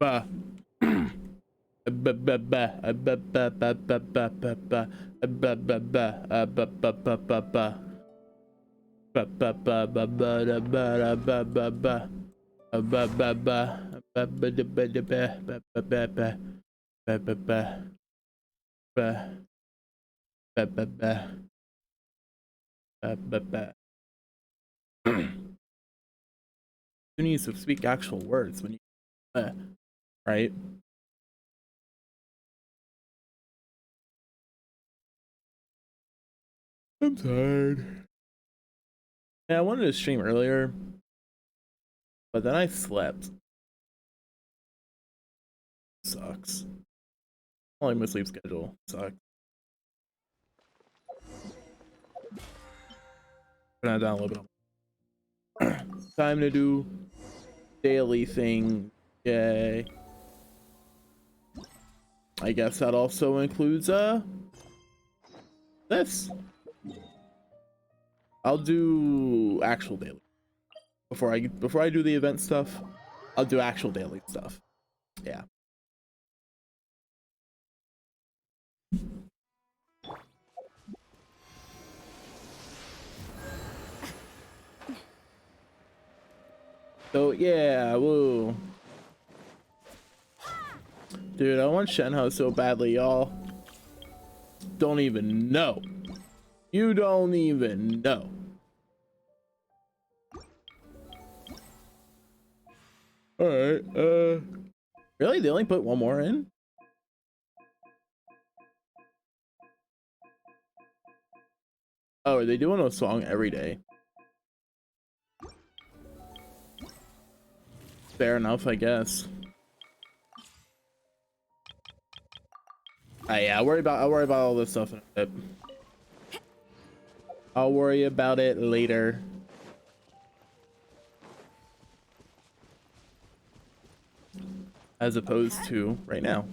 Bah. You need to speak actual words when you, right? I'm tired. Yeah, I wanted to stream earlier, but then I slept. Sucks. I like my sleep schedule. Sucks. Put that down a little bit. Time to do daily thing. Yay. I guess that also includes this. I'll do actual daily. Before I do the event stuff, I'll do actual daily stuff. Yeah. So yeah, woo. Dude, I want Shenhe so badly, y'all. Don't even know. You don't even know. Alright, really? They only put one more in? Oh, are they doing a song every day? Fair enough, I guess. Yeah, I'll worry about all this stuff in a bit. I'll worry about it later. As opposed to right now.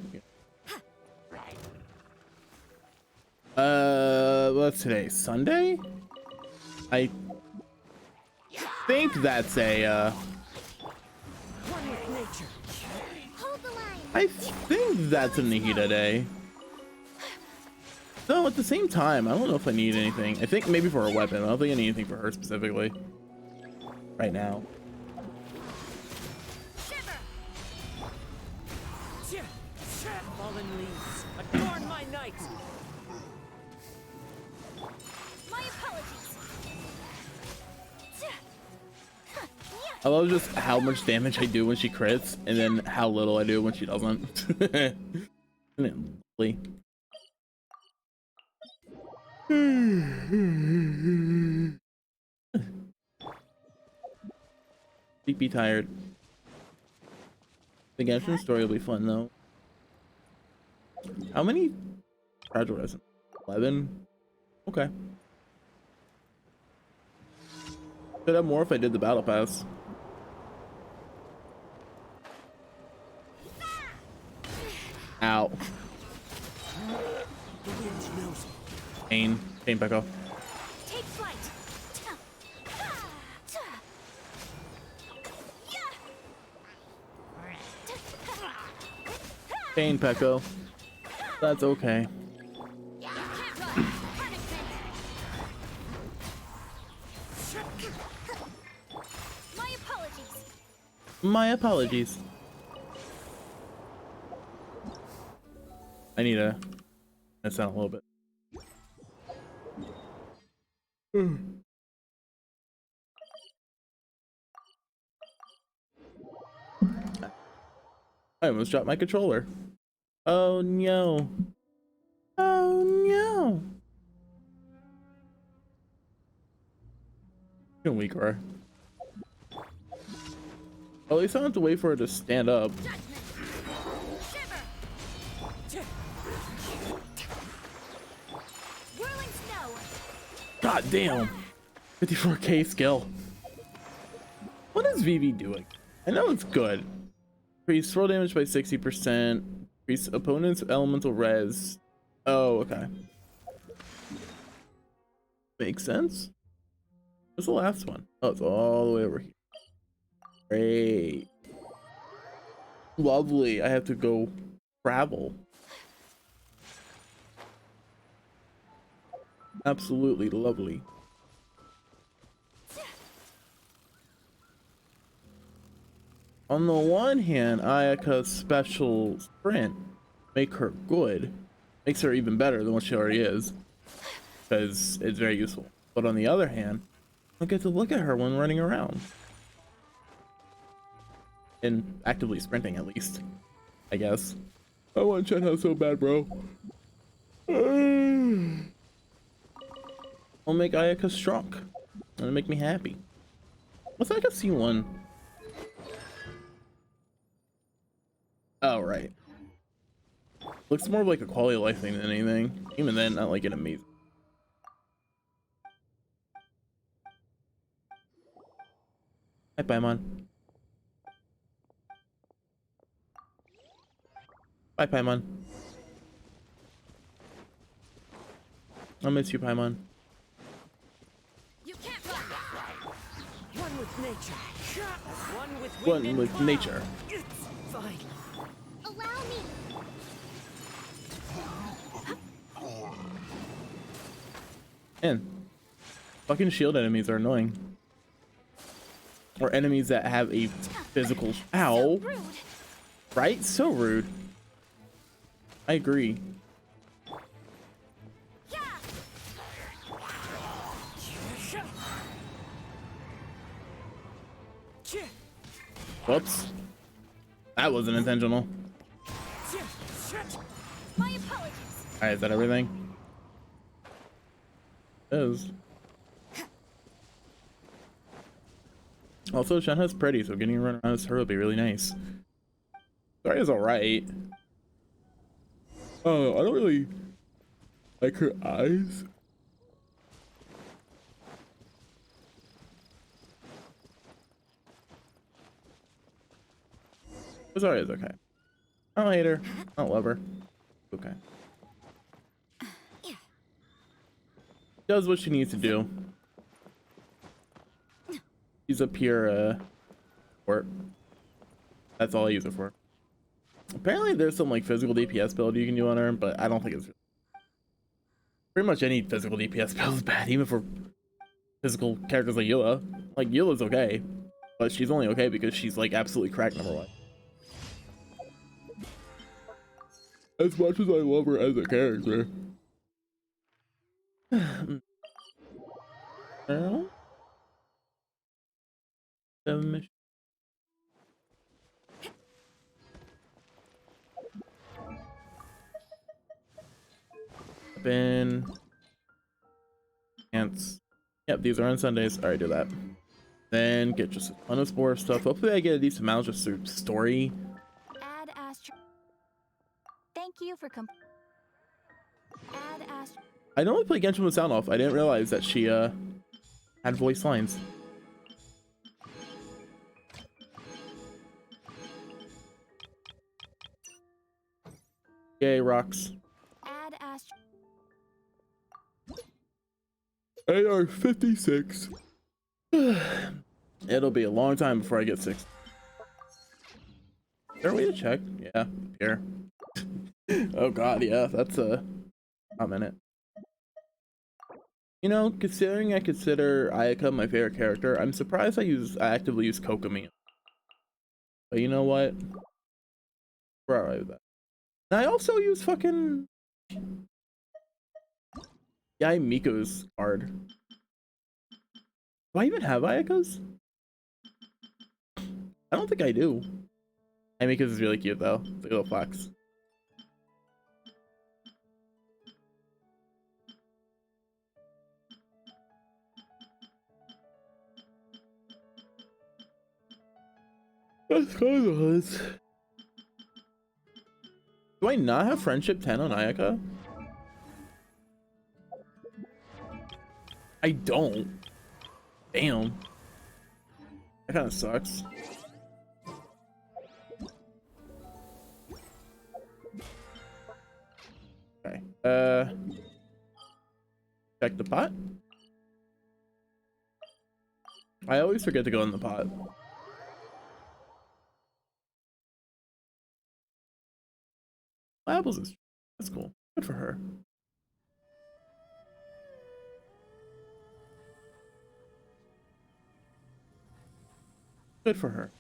What's today? Sunday? I think that's a I think that's a Nihita day. Though at the same time, I don't know if I need anything. I think maybe for a weapon. I don't think I need anything for her specifically. Right now. Fallen leaves, adorn my night. My apologies. I love just how much damage I do when she crits, and then how little I do when she doesn't. Sleepy tired. The Genshin story will be fun though. How many fragile resin? 11? Okay. Could have more if I did the battle pass. Ow. Pain. Pain back off. Take flight. Pain, Pecco. That's okay. My apologies. My apologies. I need to mess out a little bit. I almost dropped my controller. Oh no. Oh no. You're weak, right? At least I don't have to wait for her to stand up. God damn. 54k skill. What is VV doing? I know it's good. Increase throw damage by 60%. Increase opponent's elemental res. Oh, okay. Makes sense. What's the last one? Oh, it's all the way over here. Great. Lovely. I have to go travel. Absolutely lovely. On the one hand, Ayaka's special sprint make her good, makes her even better than what she already is, because it's very useful. But on the other hand, I don't get to look at her when running around. And actively sprinting, at least, I guess. I want Shenhe so bad, bro. I'll make Ayaka strong. It'll make me happy. What's Ayaka C1? Oh, right. Looks more of like a quality of life thing than anything. Even then, not like an amazing. Hi, Paimon. Bye, Paimon. I'll miss you, Paimon. You can't run. One with nature. One with wind One and with cloud. nature. Fine. Allow me. And fucking shield enemies are annoying. Or enemies that have a physical. Ow! So rude. Right? So rude. I agree. Yeah. Whoops. That wasn't intentional. My apologies. Alright, is that everything? It is. Also, Shenhe's pretty, so getting run around as her would be really nice. Sorry is alright. Oh, I don't really like her eyes. But sorry is okay. I don't hate her. I don't love her. Okay. Does what she needs to do. She's a pure support. That's all I use it for. Apparently there's some like physical DPS build you can do on her, but I don't think it's pretty much any physical DPS build is bad, even for physical characters like Eula. Like Eula's okay, but she's only okay because she's like absolutely cracked number one. As much as I love her as a character. No? The mission. Been ants. Yep, these are on Sundays. Alright, do that. Then get just a ton of spore stuff. Hopefully I get a decent amount just through story. Add Astro. Thank you for Add Astro. I normally play Genshin with sound off. I didn't realize that she had voice lines. Yay, rocks. Add Astro. AR-56. It'll be a long time before I get 6. Is there a way to check? Yeah, here. Oh god, yeah, that's a minute. You know, considering I consider Ayaka my favorite character, I'm surprised I actively use Kokomi. But you know what? We're alright with that. And I also use fucking Miko's card. Do I even have Ayaka's? I don't think I do. Miko's is really cute though. It's like a little fox. That's kind of nice. Do I not have friendship 10 on Ayaka? I don't. Damn. That kind of sucks. Okay. Check the pot. I always forget to go in the pot. Apples is that's cool. Good for her. Good for her.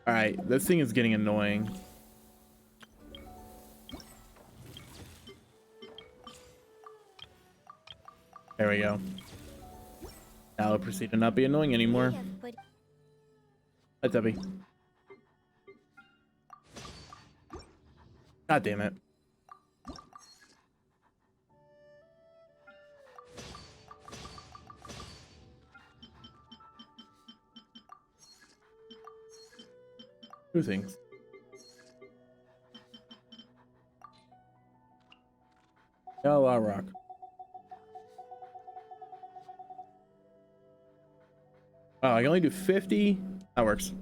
All right, this thing is getting annoying. There we go. Now it'll proceed to not be annoying anymore. Hi, Debbie. God damn it. Two things. Got a lot of rock. Oh, I can only do 50. That works.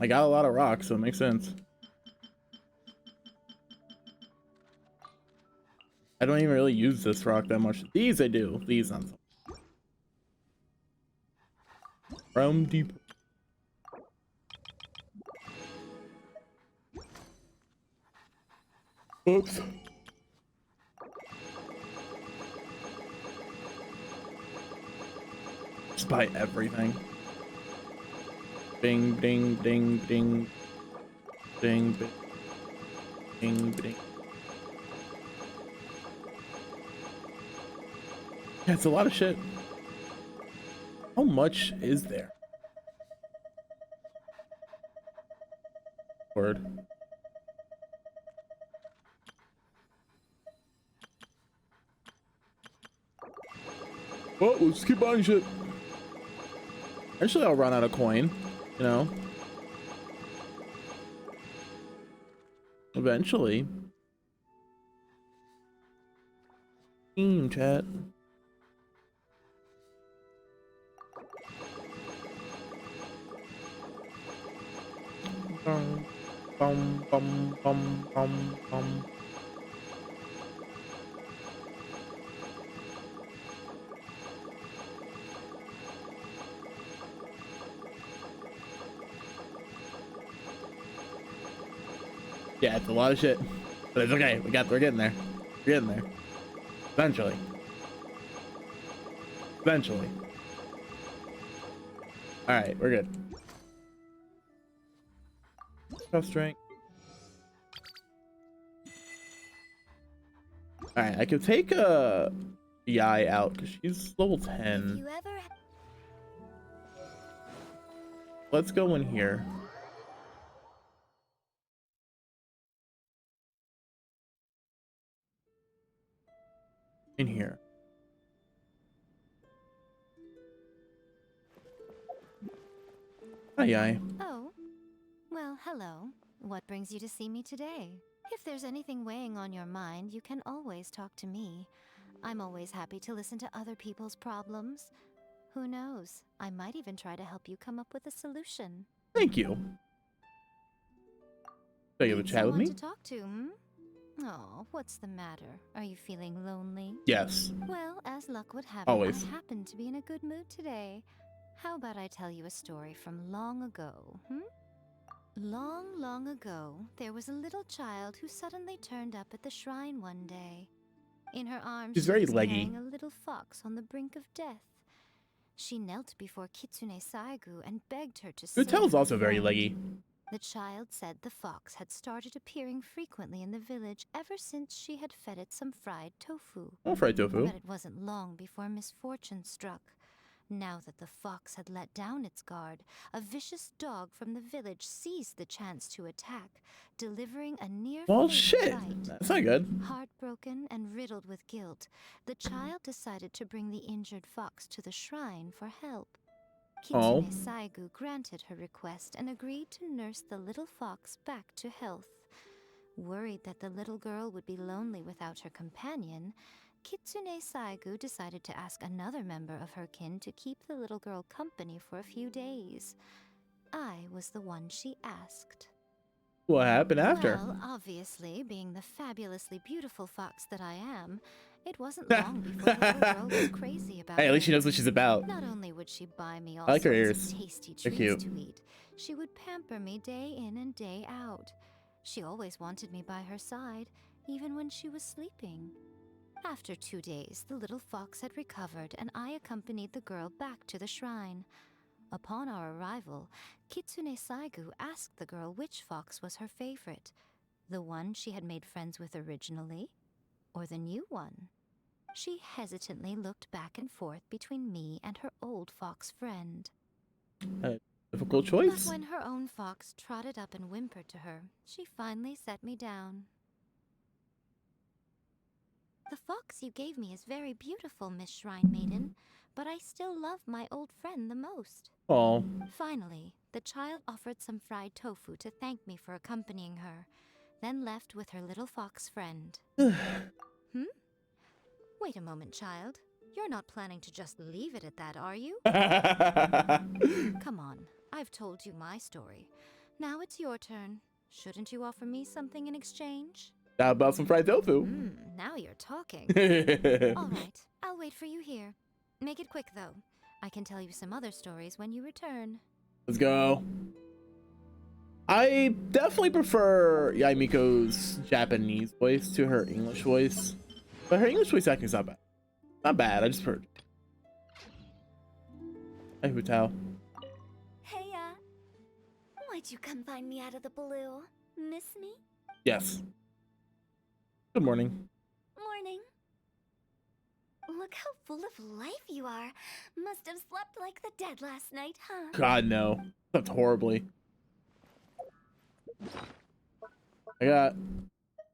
I got a lot of rock, so it makes sense. I don't even really use this rock that much. These I do. These on. From deep. Oops. Just buy everything. Ding, ding, ding, ding. Ding, ding, ding, ding. Yeah, it's a lot of shit. How much is there? Word. Oh, we'll just keep buying shit. Eventually I'll run out of coin, you know? Eventually. Team chat. Bum, bum, bum, bum, bum, bum. Yeah, it's a lot of shit, but it's okay. We're getting there. We're getting there. Eventually. Eventually. All right, we're good. Tough strength. All right, I could take a BI out because she's level 10. Let's go in here. In here. Hi. Oh, well, hello. What brings you to see me today? If there's anything weighing on your mind, you can always talk to me. I'm always happy to listen to other people's problems. Who knows? I might even try to help you come up with a solution. Thank you. So you have a chat with me? To talk to, hmm? Oh, what's the matter? Are you feeling lonely? Yes. Well, as luck would have Always. it, I happen to be in a good mood today. How about I tell you a story from long ago, hmm? Long, long ago, there was a little child who suddenly turned up at the shrine one day. In her arms, She's she very was leggy. carrying a little fox on the brink of death. She knelt before Kitsune Saigu and begged her to save Good Tell's her also very friend. leggy. The child said the fox had started appearing frequently in the village ever since she had fed it some fried tofu. Oh, fried tofu. But it wasn't long before misfortune struck. Now that the fox had let down its guard, a vicious dog from the village seized the chance to attack, delivering a Well, near-fatal shit. bite. That's not good. Heartbroken and riddled with guilt, the child decided to bring the injured fox to the shrine for help. Oh. Kitsune Saigu granted her request and agreed to nurse the little fox back to health. Worried that the little girl would be lonely without her companion, Kitsune Saigu decided to ask another member of her kin to keep the little girl company for a few days. I was the one she asked. What happened after? Well, obviously, being the fabulously beautiful fox that I am, it wasn't long before the little girl was crazy about Hey, at least she me. knows what she's about. Not only would would she buy me all I like her sorts ears. of tasty They're treats cute. to eat. She would pamper me day in and day out. She always wanted me by her side, even when she was sleeping. After 2 days, the little fox had recovered, and I accompanied the girl back to the shrine. Upon our arrival, Kitsune Saigu asked the girl which fox was her favorite, the one she had made friends with originally, or the new one. She hesitantly looked back and forth between me and her old fox friend. Difficult But choice. when her own fox trotted up and whimpered to her, she finally set me down. The fox you gave me is very beautiful, Miss Shrine Maiden, but I still love my old friend the most. Oh, Finally, the child offered some fried tofu to thank me for accompanying her, then left with her little fox friend. Wait a moment, child. You're not planning to just leave it at that, are you? Come on, I've told you my story. Now it's your turn. Shouldn't you offer me something in exchange? How about some fried tofu? Now you're talking. Let's All right, I'll wait for you here. Make it quick, though. I can tell you some other stories when you return. go. I definitely prefer Yaimiko's Japanese voice to her English voice, but her English voice acting is not bad. Not bad. I just heard. Hey, Hutao. Hey, why'd you come find me out of the blue? Miss me? Yes. Good morning. Morning. Look how full of life you are. Must have slept like the dead last night, huh? God no. That's horribly. I got.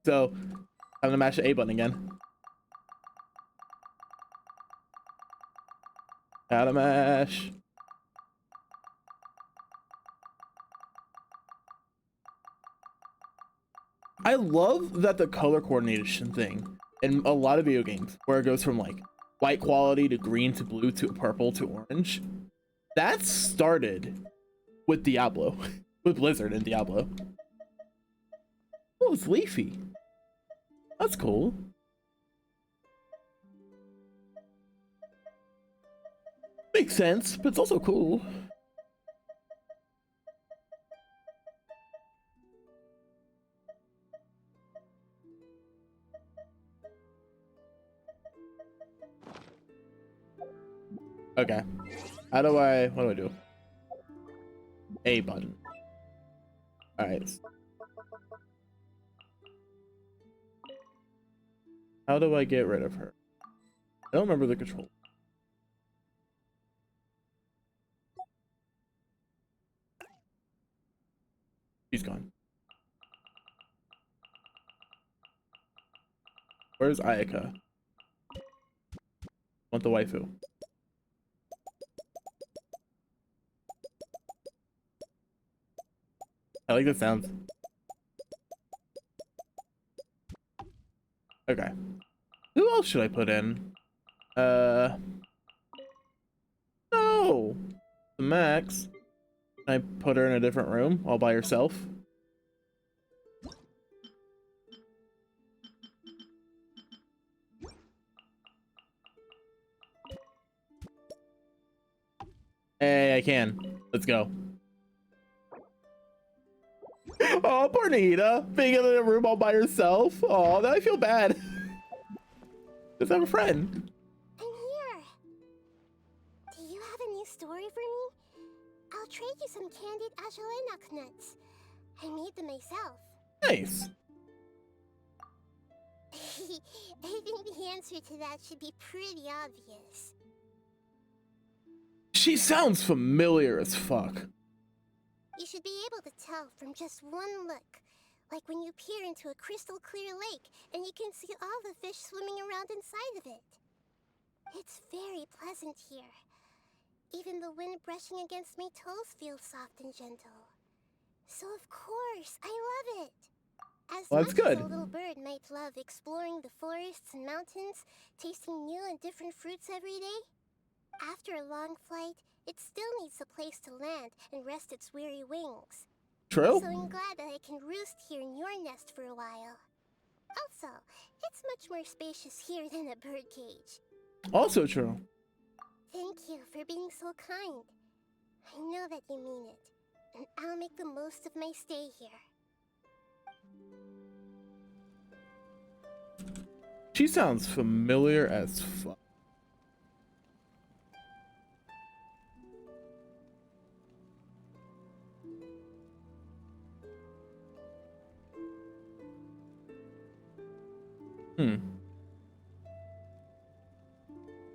So, I'm gonna mash the A button again. Gotta mash. I love that the color coordination thing in a lot of video games, where it goes from like white quality to green to blue to purple to orange, that started with Diablo, with Blizzard and Diablo. Oh, it's leafy. That's cool. Makes sense, but it's also cool. Okay. What do I do? A button. Alright. How do I get rid of her? I don't remember the control. She's gone. Where's Ayaka? Want the waifu. I like the sounds. Okay. Who else should I put in? No! Max. Can I put her in a different room all by herself? Hey, I can. Let's go. Oh, poor Nita. Being in a room all by herself. Oh, now I feel bad. Does have a friend. I'm here. Do you have a new story for me? I'll trade you some candied Ajoenak nuts. I made them myself. Nice. I think the answer to that should be pretty obvious. She sounds familiar as fuck. You should be able to tell from just one look. Like when you peer into a crystal clear lake and you can see all the fish swimming around inside of it. It's very pleasant here. Even the wind brushing against my toes feels soft and gentle. So of course, I love it. As Well, that's much as good. a little bird might love exploring the forests and mountains, tasting new and different fruits every day, after a long flight, it still needs a place to land and rest its weary wings. True? So I'm glad that I can roost here in your nest for a while. Also, it's much more spacious here than a birdcage. Also true. Thank you for for being so kind. I know that you mean it, and I'll make the most of my stay here. She sounds familiar as fuck.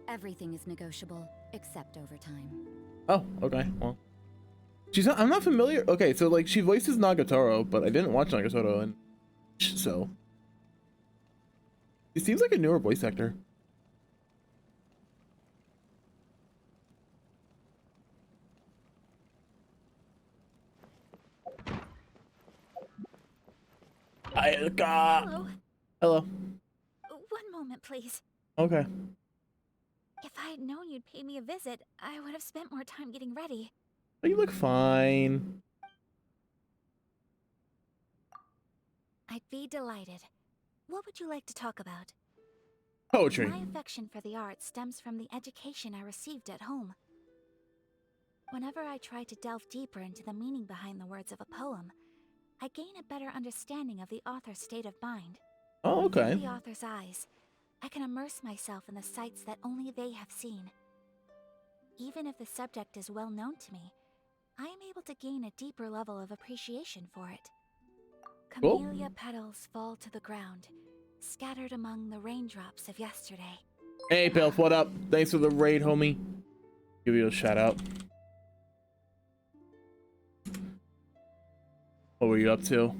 Everything is negotiable, except overtime. Oh, okay. Well, she's not. I'm not familiar. Okay, so like she voices Nagatoro, but I didn't watch Nagatoro, and so it seems like a newer voice actor. Hello. Hello. One moment, please. Okay. If I had known you'd pay me a visit, I would have spent more time getting ready. Oh, you look fine. I'd be delighted. What would you like to talk about? Poetry. My affection for the arts stems from the education I received at home. Whenever I try to delve deeper into the meaning behind the words of a poem, I gain a better understanding of the author's state of mind. Oh, okay. Through the author's eyes, I can immerse myself in the sights that only they have seen. Even if the subject is well known to me, I am able to gain a deeper level of appreciation for it. Cool. Camellia petals fall to the ground, scattered among the raindrops of yesterday. Hey, Pilf, what up? Thanks for the raid, homie. Give you a shout out. What were you up to?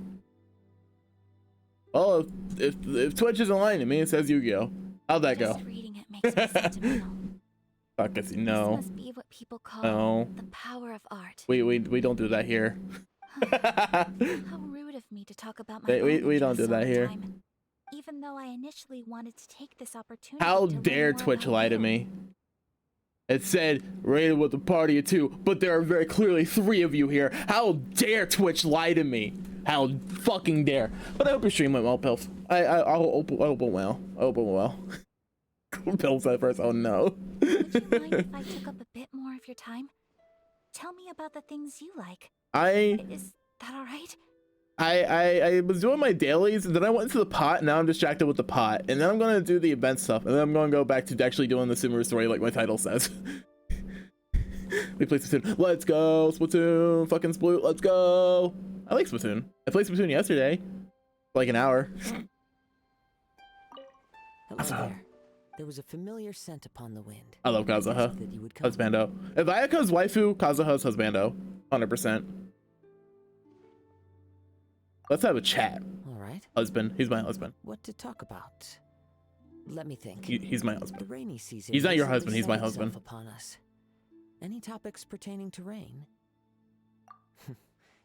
Oh, if Twitch isn't lying to me, it says Yu-Gi-Oh. How'd that go? Just reading it makes me sentimental. Fuck it, This no. must be what people call No. the power of art. We don't do that here. How rude of me to talk about my We don't do own interests that all the here. time, even though I initially wanted to take this opportunity How to learn dare more Twitch about lie to you. me? It said rated with a party of 2, but there are very clearly 3 of you here. How dare Twitch lie to me? How fucking dare? But I hope your stream went well, Pilf. I hope it went well. I hope it went well. Pilf said first. Oh no. Would you mind if I took up a bit more of your time? Tell me about the things you like. Is that all right? I was doing my dailies, and then I went into the pot, and now I'm distracted with the pot. And then I'm gonna do the event stuff, and then I'm gonna go back to actually doing the Sumeru story like my title says. We play Splatoon. Let's go, Splatoon. Fucking Sploot. Let's go. I like Splatoon. I played Splatoon yesterday. For like an hour. Hello there. There was a familiar scent upon the wind. I love Kazuha. That you would come. Husbando. If Ayaka's waifu, Kazuha's husbando. 100%. Let's have a chat. All right. Husband. He's my husband. What to talk about? Let me think. He's my The husband. rainy season. He's not your recently husband, he's my set itself husband. Upon us. Any topics pertaining to rain?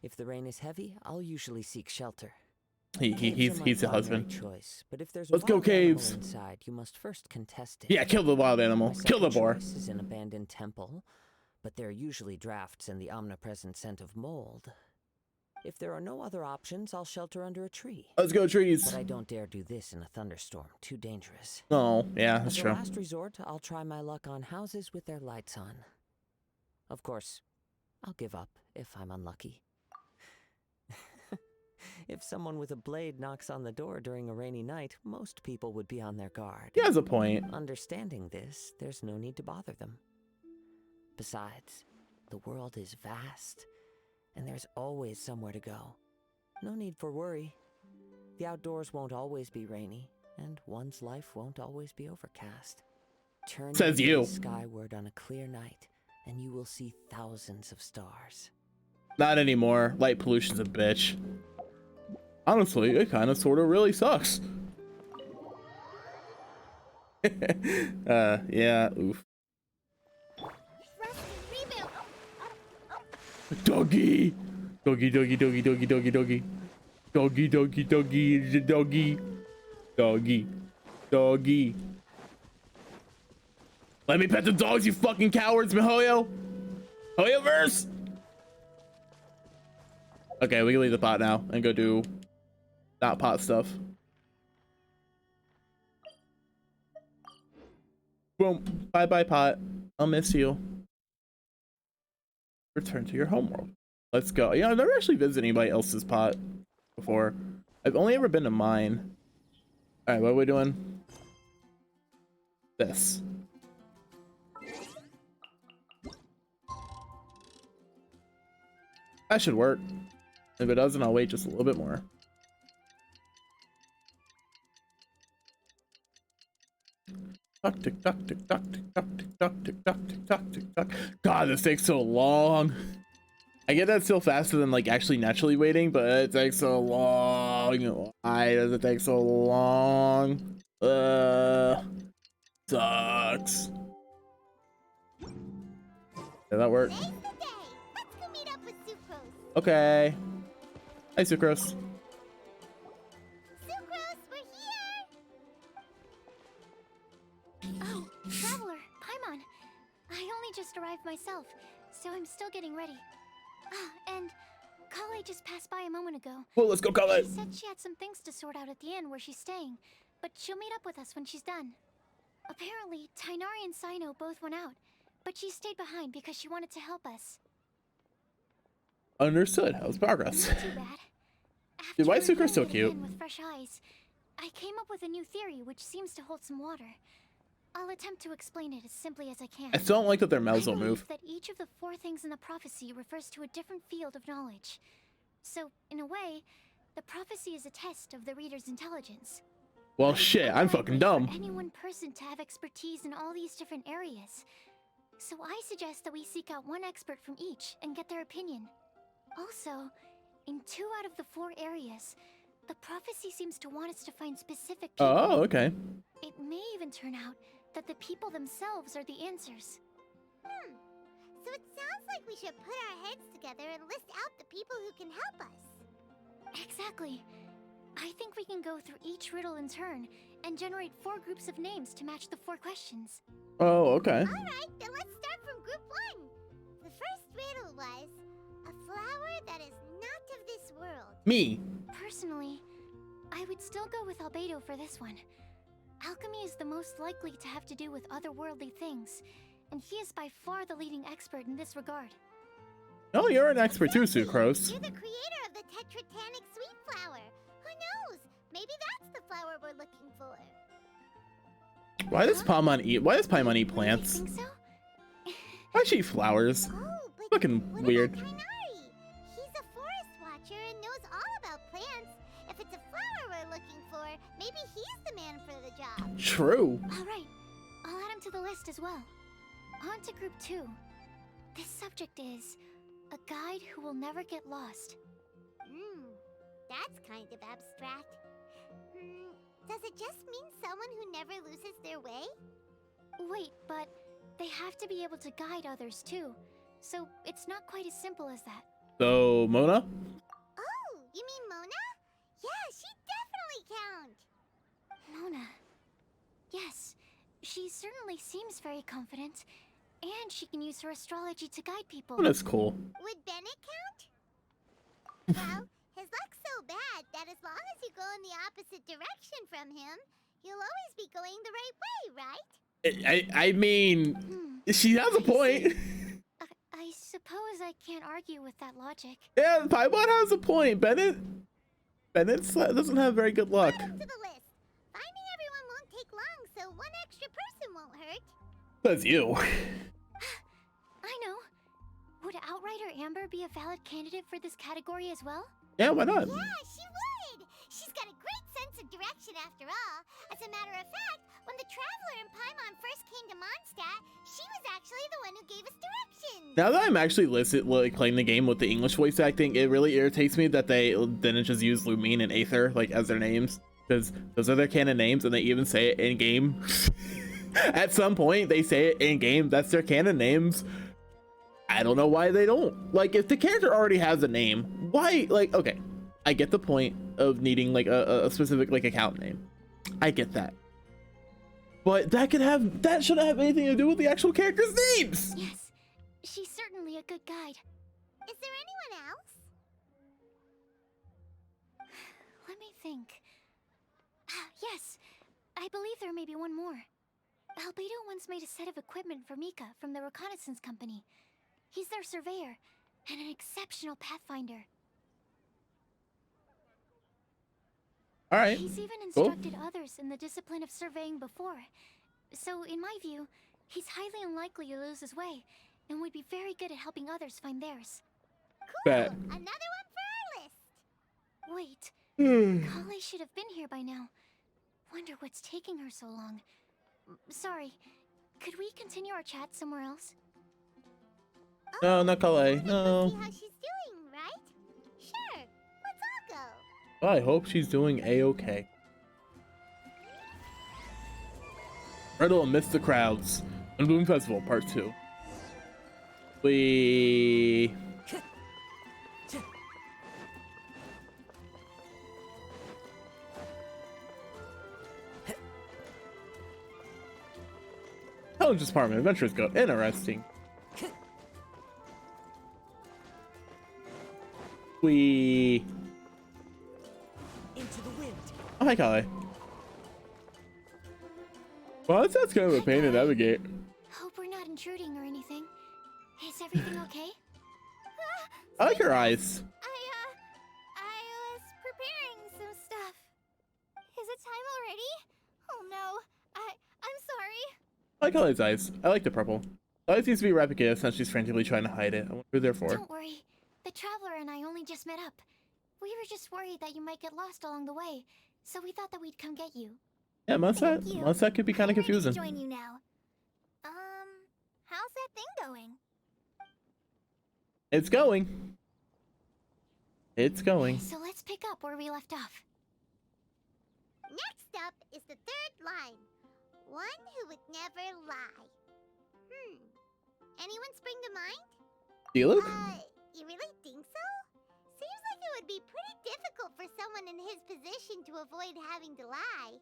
If the rain is heavy, I'll usually seek shelter. He's Caves are my the primary husband. choice, but if there's a Let's go wild animal caves. inside, you must first contest it. Yeah, kill the wild animal. My Kill the second boar. choice is an abandoned temple, but there are usually drafts and the omnipresent scent of mold. If there are no other options, I'll shelter under a tree. Let's go trees. But I don't dare do this in a thunderstorm. Too dangerous. Oh, yeah, that's As a true. last resort, I'll try my luck on houses with their lights on. Of course, I'll give up if I'm unlucky. If someone with a blade knocks on the door during a rainy night, most people would be on their guard. He has a point. Understanding this, there's no need to bother them. Besides, the world is vast, and there's always somewhere to go. No need for worry. The outdoors won't always be rainy, and one's life won't always be overcast. Turn Says your you. gaze skyward on a clear night, and you will see thousands of stars. Not anymore. Light pollution's a bitch. Honestly, it kind of sort of really sucks. Yeah, oof. Doggy! Doggy, doggy, doggy, doggy, doggy, doggy. Doggy, doggy, doggy, doggy. Doggy. Doggy. Let me pet the dogs, you fucking cowards, Mihoyo! Hoyoverse! Okay, we can leave the pot now and go do not pot stuff. Boom. Bye bye, pot. I'll miss you. Return to your homeworld. Let's go. Yeah, I've never actually visited anybody else's pot before. I've only ever been to mine. All right, what are we doing? This. That should work. If it doesn't, I'll wait just a little bit more. Tuck, tick, tuck, tick, tuck, tick, tuck, tick, tuck, tick, tuck, tick, tuck, tick, tuck. God, this takes so long. I get that still faster than like actually naturally waiting, but it takes so long. Why does it take so long? Sucks. Did that work? Today's the day. Let's go meet up with Sucrose. Okay. Hi, Sucrose. Sucrose, we're here. Oh, Traveler, Paimon. I only just arrived myself, so I'm still getting ready. Ah, and Kale just passed by a moment ago. Well, let's go, Kale. She said she had some things to sort out at the inn where she's staying, but she'll meet up with us when she's done. Apparently, Tainari and Sino both went out, but she stayed behind because she wanted to help us. Understood. How's progress? Not too bad. Dude, why is After Sucrose so reviewing the cute? inn with fresh eyes, I came up with a new theory which seems to hold some water. I'll attempt to explain it as simply as I can. I still don't like that their mouths I don't believe move. that each of the 4 things in the prophecy refers to a different field of knowledge. So, in a way, the prophecy is a test of the reader's intelligence. Well, But it's shit, I'm unlikely fucking for dumb. any one person to have expertise in all these different areas. So I suggest that we seek out one expert from each and get their opinion. Also, in 2 out of the 4 areas, the prophecy seems to want us to find specific people. Oh, okay. It may even turn out that the people themselves are the answers. So it sounds like we should put our heads together and list out the people who can help us. Exactly. I think we can go through each riddle in turn and generate 4 groups of names to match the 4 questions. Oh, okay. Alright, then let's start from group 1. The first riddle was, a flower that is not of this world. Me. Personally, I would still go with Albedo for this one. Alchemy is the most likely to have to do with otherworldly things, and he is by far the leading expert in this regard. Oh, you're an expert too, Sucrose. You're the creator of the tetratanic sweet flower. Who knows? Maybe that's the flower we're looking for. Why does Paimon eat? Why does Paimon eat Really plants? think so? Why does she eat flowers? Oh, but Fucking what weird. about Tainari? He's a forest watcher and knows all about plants. If it's a flower we're looking for, maybe he's the man for the job. True. Alright, I'll add him to the list as well. On to group 2. This subject is a guide who will never get lost. That's kind of abstract. Does it just mean someone who never loses their way? Wait, but they have to be able to guide others too. So it's not quite as simple as that. So, Mona? Oh, you mean Mona? Yeah, she definitely count. Mona. Yes, she certainly seems very confident. And she can use her astrology to guide people. Oh, that's cool. Would Bennett count? Well, his luck's so bad that as long as you go in the opposite direction from him, you'll always be going the right way, right? I mean, she has a point. I suppose I can't argue with that logic. Yeah, Paimon has a point. Bennett doesn't have very good luck. Add him to the list. Finding everyone won't take long, so one extra person won't hurt. That's you. I know. Would Outrider Amber be a valid candidate for this category as well? Yeah, why not? Yeah, she would! She's got a great sense of direction after all. As a matter of fact, when the Traveler and Paimon first came to Mondstadt, she was actually the one who gave us directions. Now that I'm actually playing the game with the English voice acting, it really irritates me that they didn't just use Lumine and Aether like as their names, because those are their canon names, and they even say it in game. At some point, they say it in game. That's their canon names. I don't know why they don't. Like, if the character already has a name, why? Like, okay, I get the point of needing like a specific like account name. I get that. But that shouldn't have anything to do with the actual characters' names. Yes, she's certainly a good guide. Is there anyone else? Let me think. Yes, I believe there may be one more. Albedo once made a set of equipment for Mika from the reconnaissance company. He's their surveyor, and an exceptional pathfinder. All right. He's even Cool. instructed others in the discipline of surveying before. So, in my view, he's highly unlikely to lose his way, and would be very good at helping others find theirs. Bet. Another one for our list. Wait, Kale should have been here by now. Wonder what's taking her so long. Sorry, could we continue our chat somewhere else? No, not Kale. See No. how she's doing, right? Sure. Let's all go. Well, I hope she's doing a-okay. Riddle amidst the crowds. Unbloom Festival Part 2. We. Intelligence Department Adventures go interesting. We. Into the wind. Oh, hi, Kale. Well, that's kind of a pain to navigate. Hope we're not intruding or anything. Is everything okay? I like your eyes. I was preparing some stuff. Is it time already? Oh no. I'm sorry. I like Kale's eyes. I like the purple. Eyes seems to be replicated since she's frantically trying to hide it. I wonder who they're for. Don't worry. The Traveler and I only just met up. We were just worried that you might get lost along the way, so we thought that we'd come get you. Yeah, Thank you. Munset could be kind of I'm ready to confusing. join you now. How's that thing going? It's going. It's going. So let's pick up where we left off. Next up is the third line. One who would never lie. Anyone spring to mind? Diluc? You really think so? Seems like it would be pretty difficult for someone in his position to avoid having to lie.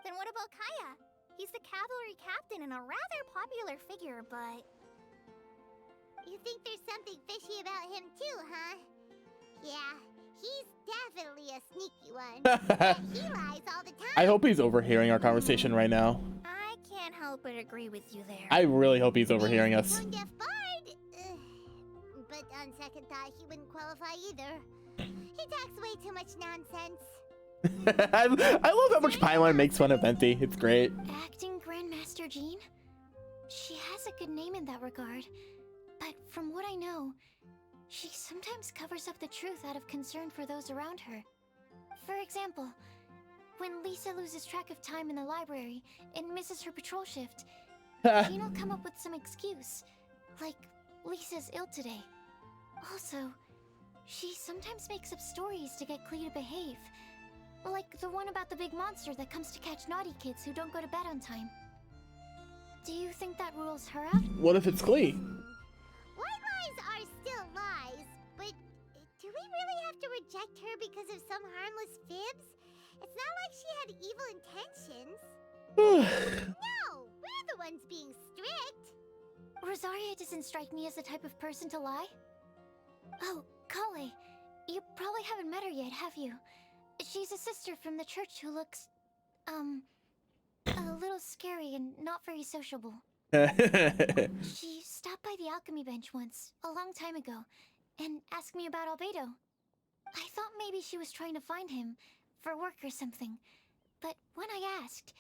Then what about Kaya? He's the cavalry captain and a rather popular figure, but... You think there's something fishy about him too, huh? Yeah, he's definitely a sneaky one. But he lies all the time. I hope he's overhearing our conversation right now. I can't help but agree with you there. I really hope he's overhearing us. Tone-deaf bard. But on second thought, he wouldn't qualify either. He talks way too much nonsense. I love how much Paimon makes fun of Venti. It's great. Acting Grandmaster Jean? She has a good name in that regard. But from what I know, she sometimes covers up the truth out of concern for those around her. For example, when Lisa loses track of time in the library and misses her patrol shift, Jean will come up with some excuse, like Lisa's ill today. Also, she sometimes makes up stories to get Klee to behave, like the one about the big monster that comes to catch naughty kids who don't go to bed on time. Do you think that rules her out? What if it's Klee? White lies are still lies, but do we really have to reject her because of some harmless fibs? It's not like she had evil intentions. No, we're the ones being strict. Rosaria doesn't strike me as the type of person to lie. Oh, Kale, you probably haven't met her yet, have you? She's a sister from the church who looks, a little scary and not very sociable. She stopped by the alchemy bench once, a long time ago, and asked me about Albedo. I thought maybe she was trying to find him, for work or something. But when I asked,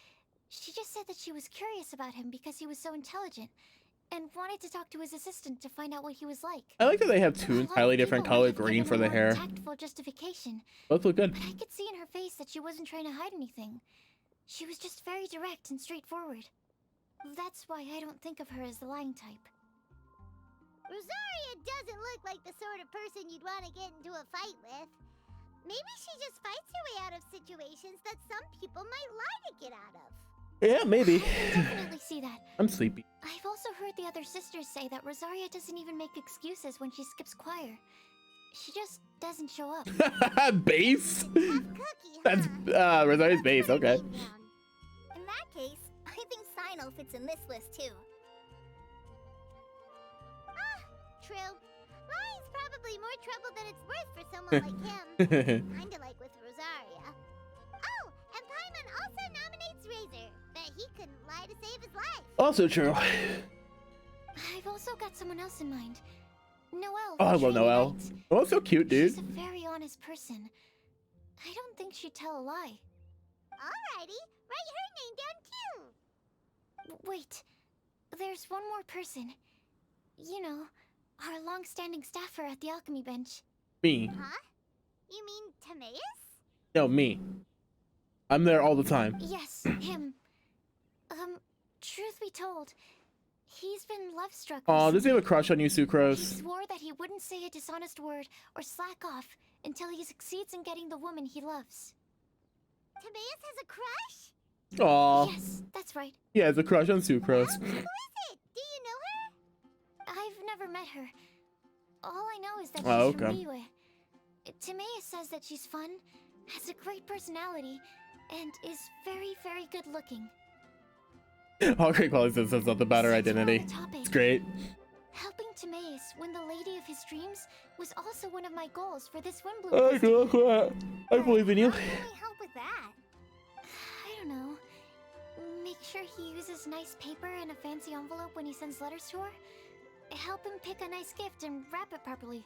she just said that she was curious about him because he was so intelligent, and wanted to talk to his assistant to find out what he was like. I like that they have two A lot of entirely different people color would have green given for a the more hair. Tactful justification, Both look good. but I could see in her face that she wasn't trying to hide anything. She was just very direct and straightforward. That's why I don't think of her as the lying type. Rosaria doesn't look like the sort of person you'd want to get into a fight with. Maybe she just fights her way out of situations that some people might lie to get out of. Yeah, maybe. I can definitely see that. I'm sleepy. I've also heard the other sisters say that Rosaria doesn't even make excuses when she skips choir. She just doesn't show up. Base? Tough cookie, That's huh? Rosaria's base, Put her okay. name down. In that case, I think Sino fits in this list too. True. Lying's probably more trouble than it's worth for someone like him. Kinda like with Rosaria. Oh, and Paimon also nominates Razor, but he couldn't lie to save his life. Also true. I've also got someone else in mind. Noelle. Oh, I the love trainee Noelle. knight. Noelle's so cute, dude. She's a very honest person. I don't think she'd tell a lie. Alrighty, write her name down too. Wait, there's one more person. You know, our long-standing staffer at the alchemy bench. Me. Huh? You mean Timaeus? No, me. I'm there all the time. Yes, him. Truth be told, he's been love-struck Aw, does he have a recently. crush on you, He Sucrose? swore that he wouldn't say a dishonest word or slack off until he succeeds in getting the woman he loves. Timaeus has a crush? Aw, Yes, that's right. he has a crush on Sucrose. Who is it? Do you know her? I've never met her. All I know is that Oh, she's from okay. Liyue. Timaeus says that she's fun, has a great personality, and is very, very good looking. All great qualities says something about her Since we're on identity. the topic, It's great. helping Timaeus win the lady of his dreams was also one of my goals for this I Windbloom Festival. believe in you. How can we help with that? I don't know. Make sure he uses nice paper and a fancy envelope when he sends letters to her. Help him pick a nice gift and wrap it properly.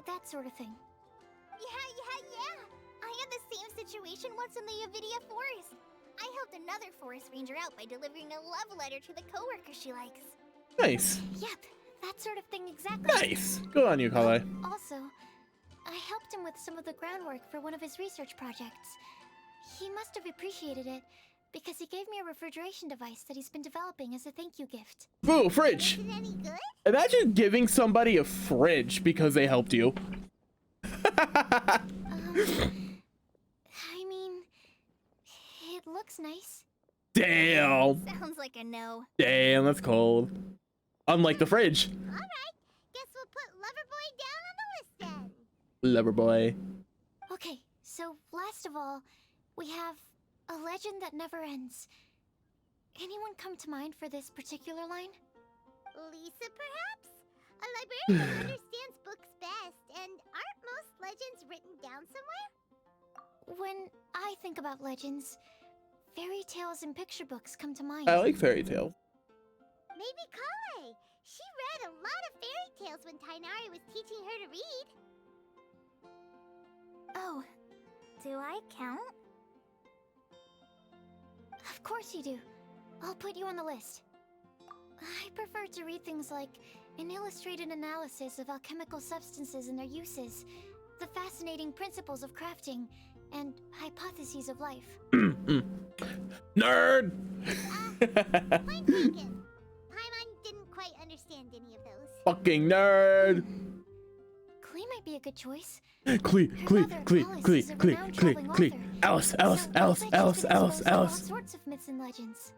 That sort of thing. Yeah. I had the same situation once in the Avidia Forest. I helped another forest ranger out by delivering a love letter to the coworker she likes. Nice. Yep, that sort of thing exactly. Nice. Good on you, Kale. Also, I helped him with some of the groundwork for one of his research projects. He must have appreciated it, because he gave me a refrigeration device that he's been developing as a thank you gift. Boo, fridge. Is it any good? Imagine giving somebody a fridge because they helped you. I mean, it looks nice. Damn. Sounds like a no. Damn, that's cold. Unlike the fridge. Alright, guess we'll put Loverboy down on the list then. Lover boy. Okay, so last of all, we have a legend that never ends. Anyone come to mind for this particular line? Lisa, perhaps? A librarian who understands books best, and aren't most legends written down somewhere? When I think about legends, fairy tales and picture books come to mind. I like fairy tales. Maybe Kale. She read a lot of fairy tales when Tainari was teaching her to read. Oh, Do I count? of course you do. I'll put you on the list. I prefer to read things like an illustrated analysis of alchemical substances and their uses, the fascinating principles of crafting, and hypotheses of life. Nerd! Point taken. Paimon didn't quite understand any of those. Fucking nerd! Klee might be a good choice. Clee. Alice. So looks like she's been exposed to all sorts of myths and legends.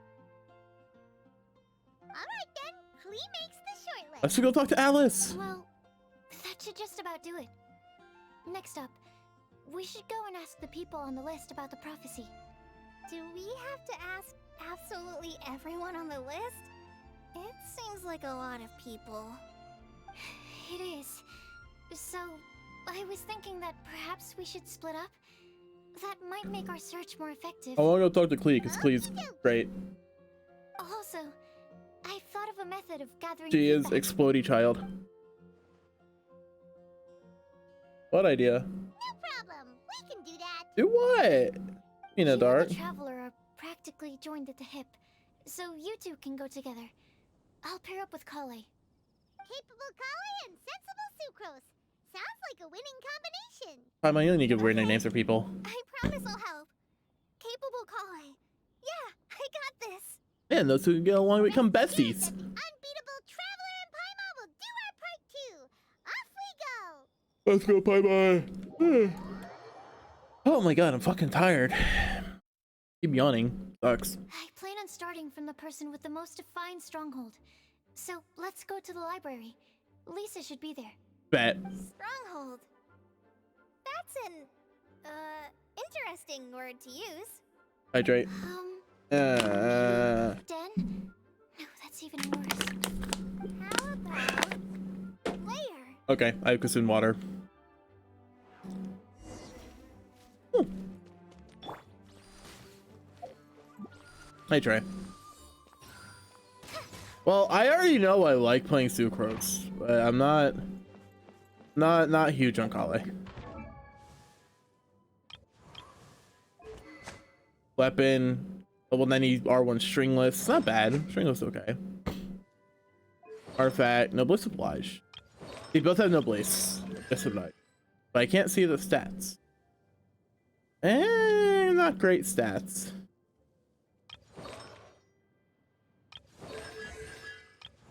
Alright then, Klee makes the short list. Let's go talk to Alice. Well, that should just about do it. Next up, we should go and ask the people on the list about the prophecy. Do we have to ask absolutely everyone on the list? It seems like a lot of people. It is. So, I was thinking that perhaps we should split up. That might make our search more effective. I want to go talk to Clee because Clee's great. Also, I've thought of a method of gathering She is feedback. explodey child. What idea? No problem, we can do that. Do what? You Peanut and Dart. the Traveler are practically joined at the hip, so you two can go together. I'll pair up with Kale. Capable Kale and sensible Sucrose. Sounds like a winning combination. I might only give weird nicknames for people. I promise I'll help. Capable Kale. Yeah, I got this. And those two can get along and become Rest assured besties. that the unbeatable Traveler and Paimon will do our part too. Off we go. Let's go, bye. Oh my god, I'm fucking tired. Keep yawning. Sucks. I plan on starting from the person with the most defined stronghold. So let's go to the library. Lisa should be there. Bet. Stronghold. That's an, interesting word to use. Hydrate. Den? No, that's even worse. How about layer? Okay, I have consumed water. Ooh. Well, I already know I like playing Sucrose, but I'm not huge on Kale. Weapon, level 90 R1 stringless. It's not bad. Stringless okay. Artifact, Noblesse Oblige. They both have Noblesse Oblige, but I can't see the stats. Not great stats.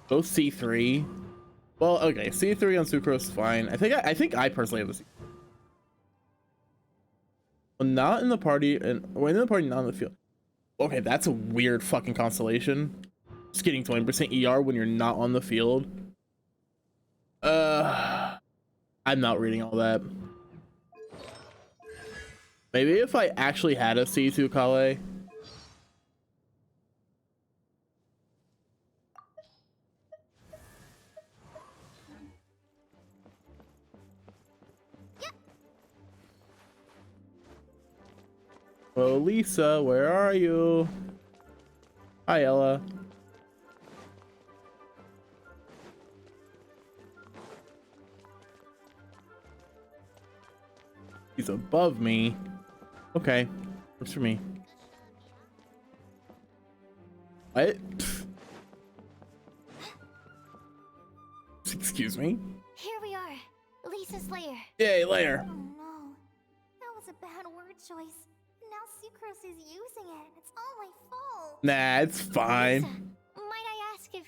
Both C3. Well, okay, C3 on Sucrose is fine. I think I personally have a C. Well, not in the party, and in the party, not in the field. Okay, that's a weird fucking constellation. Just getting 20% ER when you're not on the field. I'm not reading all that. Maybe if I actually had a C2 Kale. Oh, Lisa, where are you? Hi, Ella. He's above me. Okay, works for me. What? Excuse me? Here we are, Lisa's lair. Yay, lair. Oh no, that was a bad word choice. Now Sucrose is using it. It's all my fault. Nah, it's fine. Lisa, might I ask if...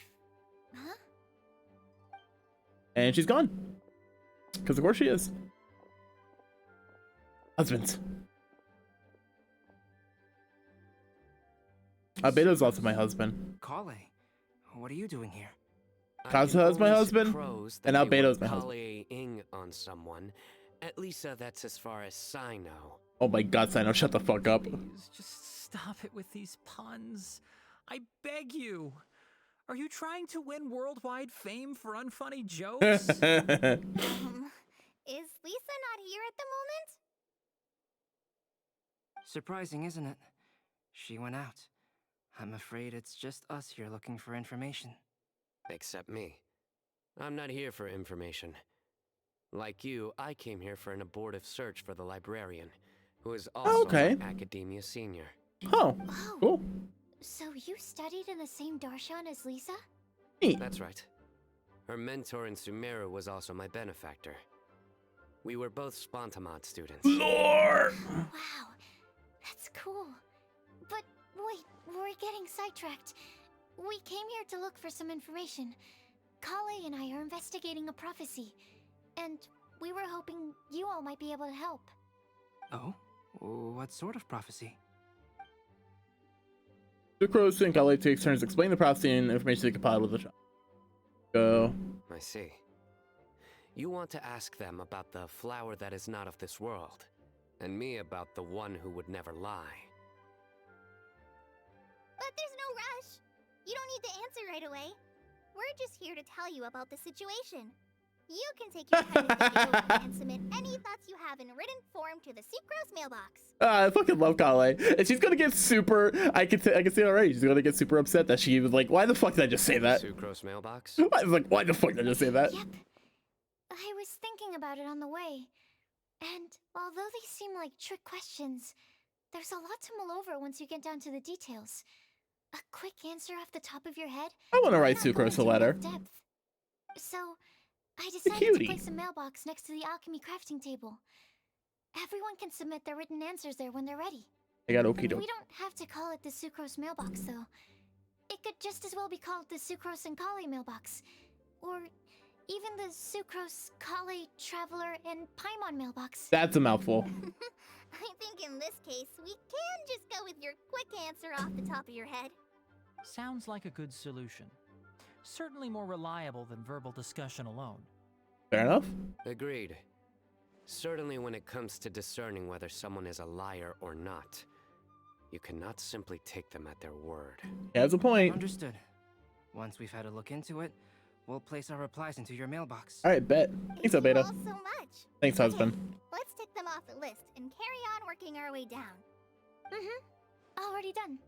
Huh? And she's gone. Because of course she is. Husbands. Beto's also my husband. Kale, what are you doing here? Kazuha's my husband, and now Beto's my husband. Kale-ing on someone. At least that's as far as I know. Oh my god, Sino, shut the fuck up. Please, just stop it with these puns. I beg you. Are you trying to win worldwide fame for unfunny jokes? Is Lisa not here at the moment? Surprising, isn't it? She went out. I'm afraid it's just us here looking for information. Except me. I'm not here for information. Like you, I came here for an abortive search for the librarian, who is also okay. an academia senior. Oh, Oh, cool. so you studied in the same darshan as Lisa? Neat. That's right. Her mentor in Sumeru was also my benefactor. We were both Spontamod students. Lord! Wow, that's cool. But wait, we're getting sidetracked. We came here to look for some information. Kale and I are investigating a prophecy, and we were hoping you all might be able to help. Oh? What sort of prophecy? Sucrose and Kale takes turns explain the prophecy and information they compiled with the child. Go. I see. You want to ask them about the flower that is not of this world, and me about the one who would never lie. But there's no rush. You don't need to answer right away. We're just here to tell you about the situation. You can take your time to think it over and submit any thoughts you have in written form to the Sucrose mailbox. I fucking love Kale. And she's gonna get super, I can see it already. She's gonna get super upset that she was like, why the fuck did I just say that? Sucrose mailbox? I was like, why the fuck did I just say that? Yep. I was thinking about it on the way. And although they seem like trick questions, there's a lot to mull over once you get down to the details. A quick answer off the top of your head. I want to write might not go Sucrose a into letter. enough depth. So, I decided to cutie. place a mailbox next to the alchemy crafting table. Everyone can submit their written answers there when they're ready. I got okie doke. We don't have to call it the Sucrose mailbox, though. It could just as well be called the Sucrose and Kale mailbox. Or even the Sucrose, Kale, Traveler, and Paimon mailbox. That's a mouthful. I think in this case, we can just go with your quick answer off the top of your head. Sounds like a good solution. Certainly more reliable than verbal discussion alone. Fair enough. Agreed. Certainly when it comes to discerning whether someone is a liar or not, you cannot simply take them at their word. He has a point. Understood. Once we've had a look into it, we'll place our replies into your mailbox. All right, bet. Thanks, Thank you Beta. all so much. Thanks, husband. Let's tick them off the list and carry on working our way down. Mm-hmm. Already done.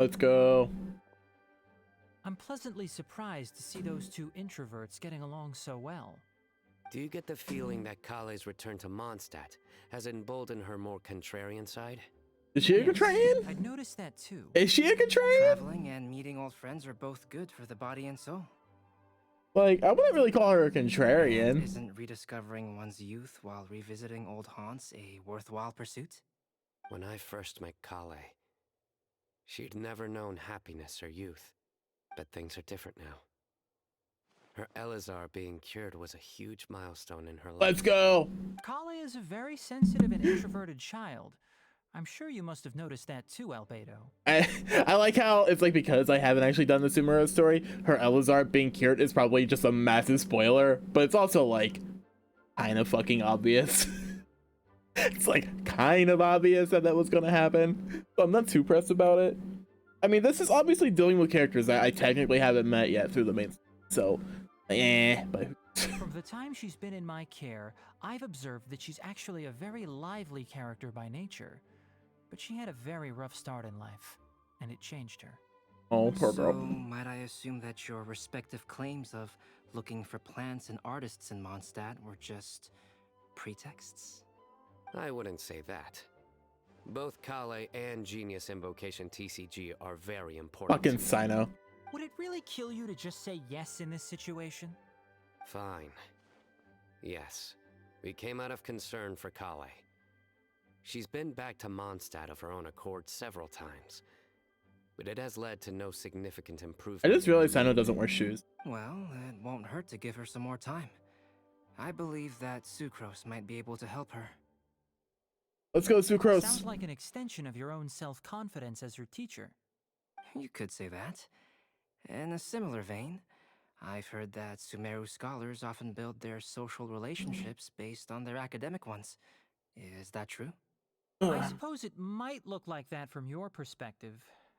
Let's go. I'm pleasantly surprised to see those two introverts getting along so well. Do you get the feeling that Kale's return to Mondstadt has emboldened her more contrarian side? Is she a Yes, contrarian? I'd noticed that too. Is she a contrarian? Traveling and meeting old friends are both good for the body and soul. Like, I wouldn't really call her a contrarian. Isn't rediscovering one's youth while revisiting old haunts a worthwhile pursuit? When I first met Kale, she'd never known happiness or youth. But things are different now. Her Elazar being cured was a huge milestone in her life. Let's go. Kale is a very sensitive and introverted child. I'm sure you must have noticed that too, Albedo. I like how it's like, because I haven't actually done the Sumeru story, her Elazar being cured is probably just a massive spoiler, but it's also like kind of fucking obvious. It's like kind of obvious that was gonna happen, so I'm not too pressed about it. I mean, this is obviously dealing with characters that I technically haven't met yet through the main, so but From the time she's been in my care, I've observed that she's actually a very lively character by nature. But she had a very rough start in life, and it changed her. oh, poor So, girl. might I assume that your respective claims of looking for plants and artists in Mondstadt were just pretexts? I wouldn't say that. Both Kale and Genius Invocation TCG are very important. Fucking Sino. Would it really kill you to just say yes in this situation? Fine. Yes. We came out of concern for Kale. She's been back to Mondstadt of her own accord several times, but it has led to no significant improvement. I just realized Sino doesn't wear shoes. Well, it won't hurt to give her some more time. I believe that Sucrose might be able to help her. Let's go, Sucrose. Sounds like an extension of your own self-confidence as your teacher. You could say that. In a similar vein, I've heard that Sumeru scholars often build their social relationships based on their academic ones. Is that true? I suppose it might look like that from your perspective.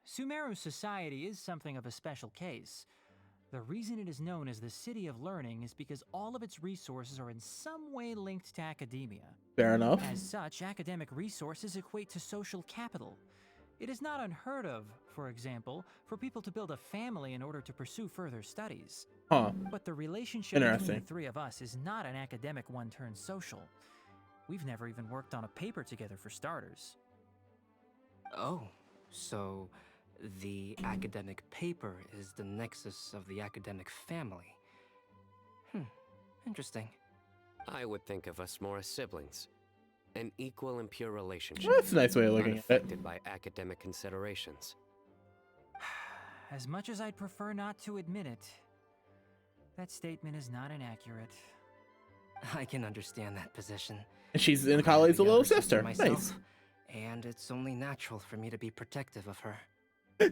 Sumeru society is something of a special case. The reason it is known as the City of Learning is because all of its resources are in some way linked to academia. Fair enough. As such, academic resources equate to social capital. It is not unheard of, for example, for people to build a family in order to pursue further studies. Huh. But the relationship between Interesting. the three of us is not an academic one turned social. We've never even worked on a paper together for starters. Oh, so the academic paper is the nexus of the academic family. Interesting. I would think of us more as siblings. An equal and pure relationship. That's a nice way of looking at it. unaffected by academic considerations. As much as I'd prefer not to admit it, that statement is not inaccurate. I can understand that position. And she's in I have college, a a little younger sister. myself, Nice. And it's only natural for me to be protective of her.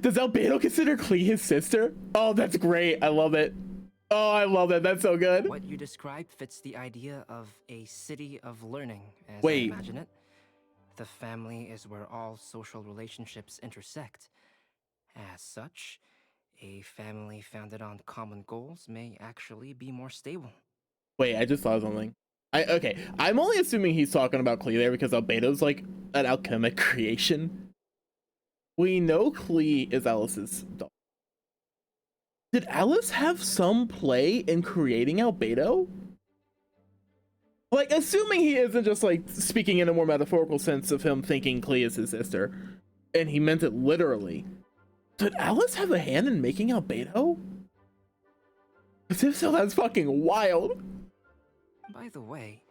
Does Albedo consider Klee his sister? Oh, that's great. I love it. Oh, I love it. That's so good. What you described fits the idea of a city of learning, as Wait. I imagine it. The family is where all social relationships intersect. As such, a family founded on common goals may actually be more stable. Wait, I just saw something. Okay, I'm only assuming he's talking about Klee there because Albedo's like an alchemic creation. We know Klee is Alice's daughter. Did Alice have some play in creating Albedo? Like, assuming he isn't just like speaking in a more metaphorical sense of him thinking Klee is his sister, and he meant it literally. Did Alice have a hand in making Albedo? Because if so, that's fucking wild. By the way,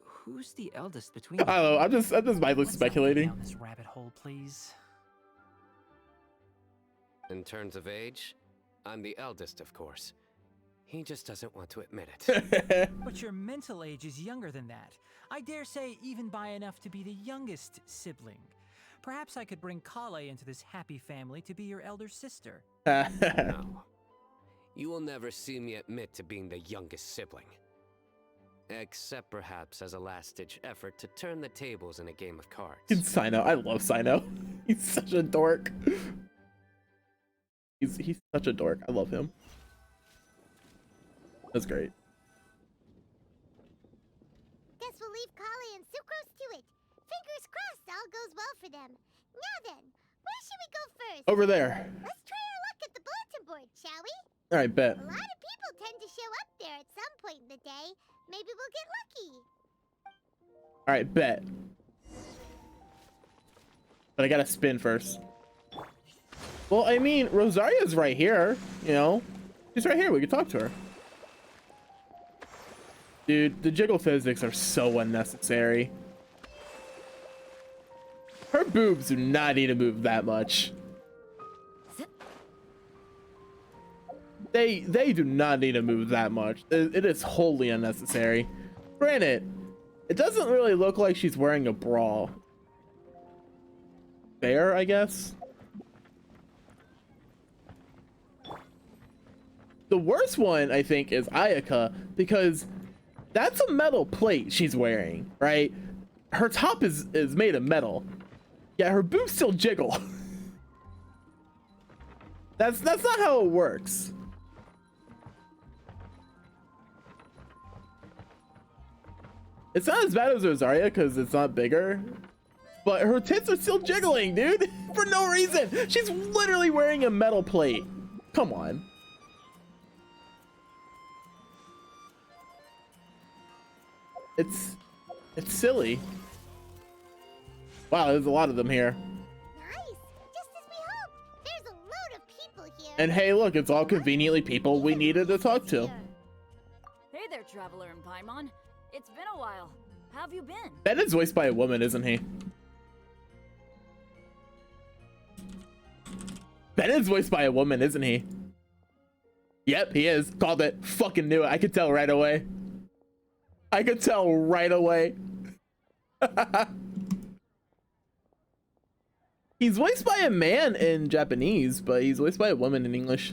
who's the eldest between you? I don't know. I'm just mindlessly Let's not go speculating. down this rabbit hole, please. In terms of age, I'm the eldest, of course. He just doesn't want to admit it. But your mental age is younger than that. I dare say even by enough to be the youngest sibling. Perhaps I could bring Kale into this happy family to be your elder sister. No. You will never see me admit to being the youngest sibling. Except perhaps as a last-ditch effort to turn the tables in a game of cards. Sino. I love Sino. He's such a dork. He's such a dork. I love him. That's great. Guess we'll leave Kale and Sucrose to it. Fingers crossed all goes well for them. Now then, Where should we go first? Over there. Let's try our luck at the bulletin board, shall we? All right, bet. A lot of people tend to show up there at some point in the day. Maybe we'll get lucky. All right, bet. But I gotta spin first. Well, I mean, Rosaria's right here, you know? She's right here, we can talk to her. Dude, the jiggle physics are so unnecessary. Her boobs do not need to move that much. They do not need to move that much. It is wholly unnecessary. Granted, it doesn't really look like she's wearing a bra. Fair, I guess. The worst one, I think, is Ayaka, because that's a metal plate she's wearing, right? Her top is made of metal. Yeah, her boobs still jiggle. That's not how it works. It's not as bad as Rosaria because it's not bigger, but her tits are still jiggling, dude, for no reason. She's literally wearing a metal plate. Come on. It's silly. Wow, there's a lot of them here. Nice! Just as we hoped! There's a load of people here! And hey, look, it's all conveniently people we needed to talk to. Hey there, Traveler and Paimon. It's been a while. How have you been? Bennett's voiced by a woman, isn't he? Bennett's voiced by a woman, isn't he? Yep, he is. Called it. Fucking knew it. I could tell right away. I could tell right away. He's voiced by a man in Japanese, but he's voiced by a woman in English.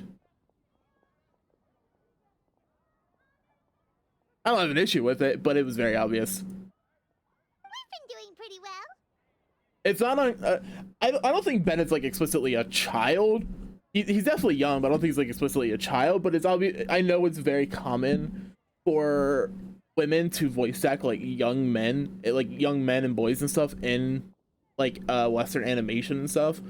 I don't have an issue with it, but it was very obvious. We've been doing pretty well. It's not on. I don't think Bennett's like explicitly a child. He's definitely young, but I don't think he's like explicitly a child. But it's obvious. I know it's very common for women to voice act like young men and boys and stuff in like Western animation and stuff.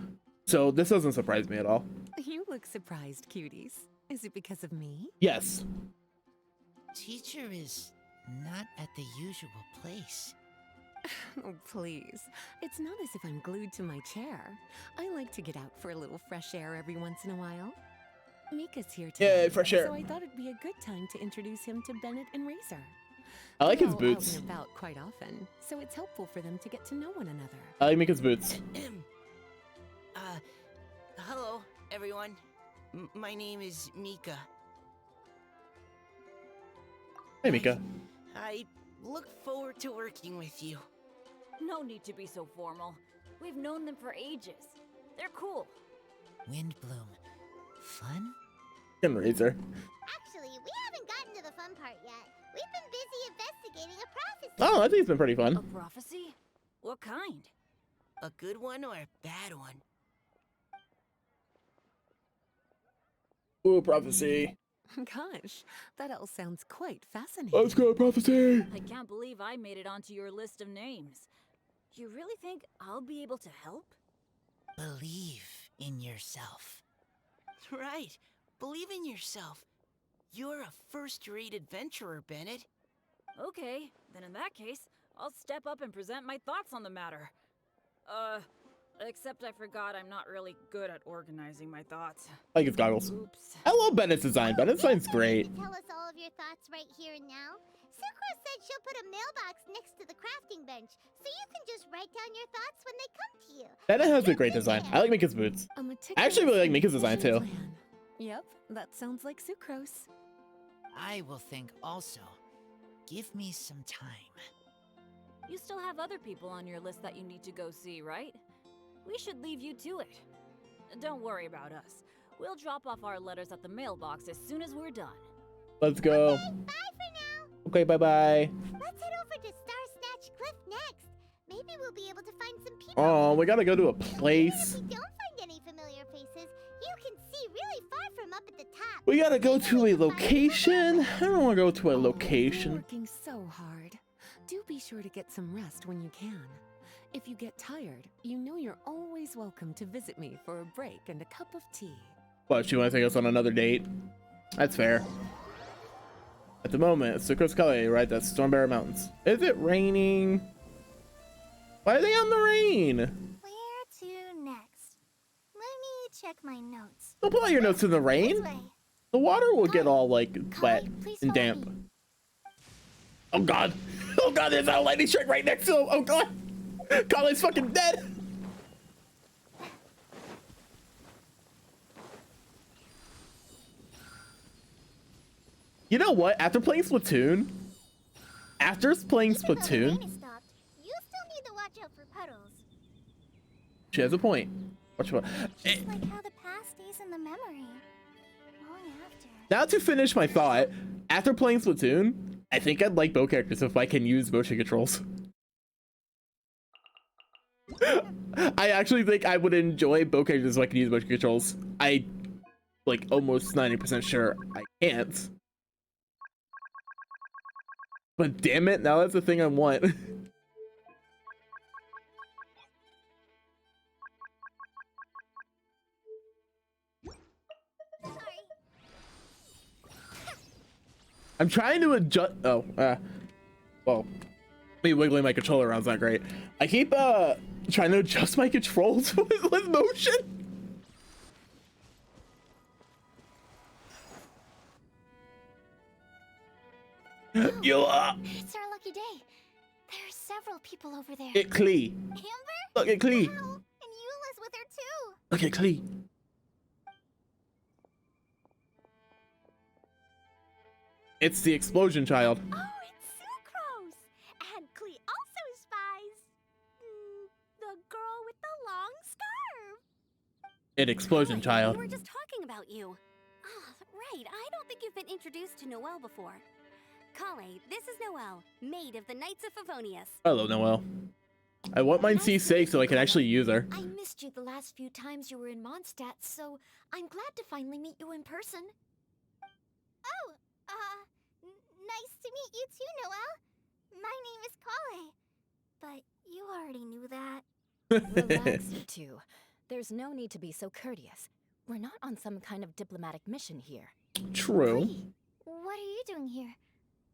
So this doesn't surprise me at all. You look surprised, cuties. Is it because of me? Yes. Teacher is not at the usual place. Oh, please. It's not as if I'm glued to my chair. I like to get out for a little fresh air every once in a while. Mika's here today, Yeah, fresh air. so I thought it'd be a good time to introduce him to Bennett and Razor. I like his They're all boots. out and about quite often, so it's helpful for them to get to know one another. I like Mika's boots. Hello, everyone. My name is Mika. Hey, Mika. I look forward to working with you. No need to be so formal. We've known them for ages. They're cool. Windbloom. Fun? And Razor. Actually, we haven't gotten to the fun part yet. We've been busy investigating a prophecy. Oh, I think it's been pretty fun. A prophecy? What kind? A good one or a bad one? Ooh, prophecy. Gosh, that all sounds quite fascinating. Let's go, prophecy. I can't believe I made it onto your list of names. You really think I'll be able to help? Believe in yourself. Right. Believe in yourself. You're a first-rate adventurer, Bennett. Okay, then in that case, I'll step up and present my thoughts on the matter. Except I forgot I'm not really good at organizing my thoughts. I like his goggles. Oops. I love Bennett's design. Bennett's design's great. Tell us all of your thoughts right here and now. Sakura said she'll put a mailbox next to the crafting bench, so you can just write down your thoughts when they come to you. Bennett has a great design. I like Mika's boots. A meticulous I actually really like Mika's and design, efficient too. plan. Yep, that sounds like sucrose. I will think also. Give me some time. You still have other people on your list that you need to go see, right? We should leave you to it. Don't worry about us. We'll drop off our letters at the mailbox as soon as we're done. Let's go. Okay, bye for now. Okay, bye-bye. Let's head over to Star Snatch Cliff next. Maybe we'll be able to find some people. Oh, we gotta go to a Even place. if we don't find any familiar faces, you can see really far from up at the top. We gotta go to a location. I don't wanna go to a You're location. working so hard. Do be sure to get some rest when you can. If you get tired, you know you're always welcome to visit me for a break and a cup of tea. What, she want to take us on another date? That's fair. At the moment, it's Sucrose Calais, right? That's Stormbearer Mountains. Is it raining? Why are they on the rain? Where to next? Let me check my notes. Don't put all your notes in the This rain. way. The water will get all like wet please and follow damp. me. Oh god. Oh god, there's a lightning strike right next to him. Oh god. Kale's fucking dead. You know what? After playing Splatoon, Even though the rain is stopped, you still need to watch out for puddles. she has a point. Watch what? Just like how the past stays in the memory. Long after. Now to finish my thought, after playing Splatoon, I think I'd like bow characters if I can use motion controls. I actually think I would enjoy bow characters if I can use motion controls. I like almost 90% sure I can't. But damn it, now that's the thing I want. Sorry. I'm trying to adjust. Oh, well, me wiggling my controller around is not great. I keep trying to adjust my controls with motion. You are. It's our lucky day. There are several people over there. At Klee. Amber? Look at Klee. Wow. And Eula's with her too. Look at Klee. It's the explosion child. Oh, it's Sucrose! And Klee also spies the girl with the long scarf. An explosion child. We were just talking about you. Ah, right. I don't think you've been introduced to Noelle before. Kale, this is Noelle, maid of the Knights of Favonius. Hello, Noelle. I want mine C6 so I can actually use her. I missed you the last few times you were in Mondstadt, so I'm glad to finally meet you in person. Oh, nice to meet you too, Noelle. My name is Kale. But you already knew that. Relax, you two. There's no need to be so courteous. We're not on some kind of diplomatic mission here. True. Klee, what are you doing here?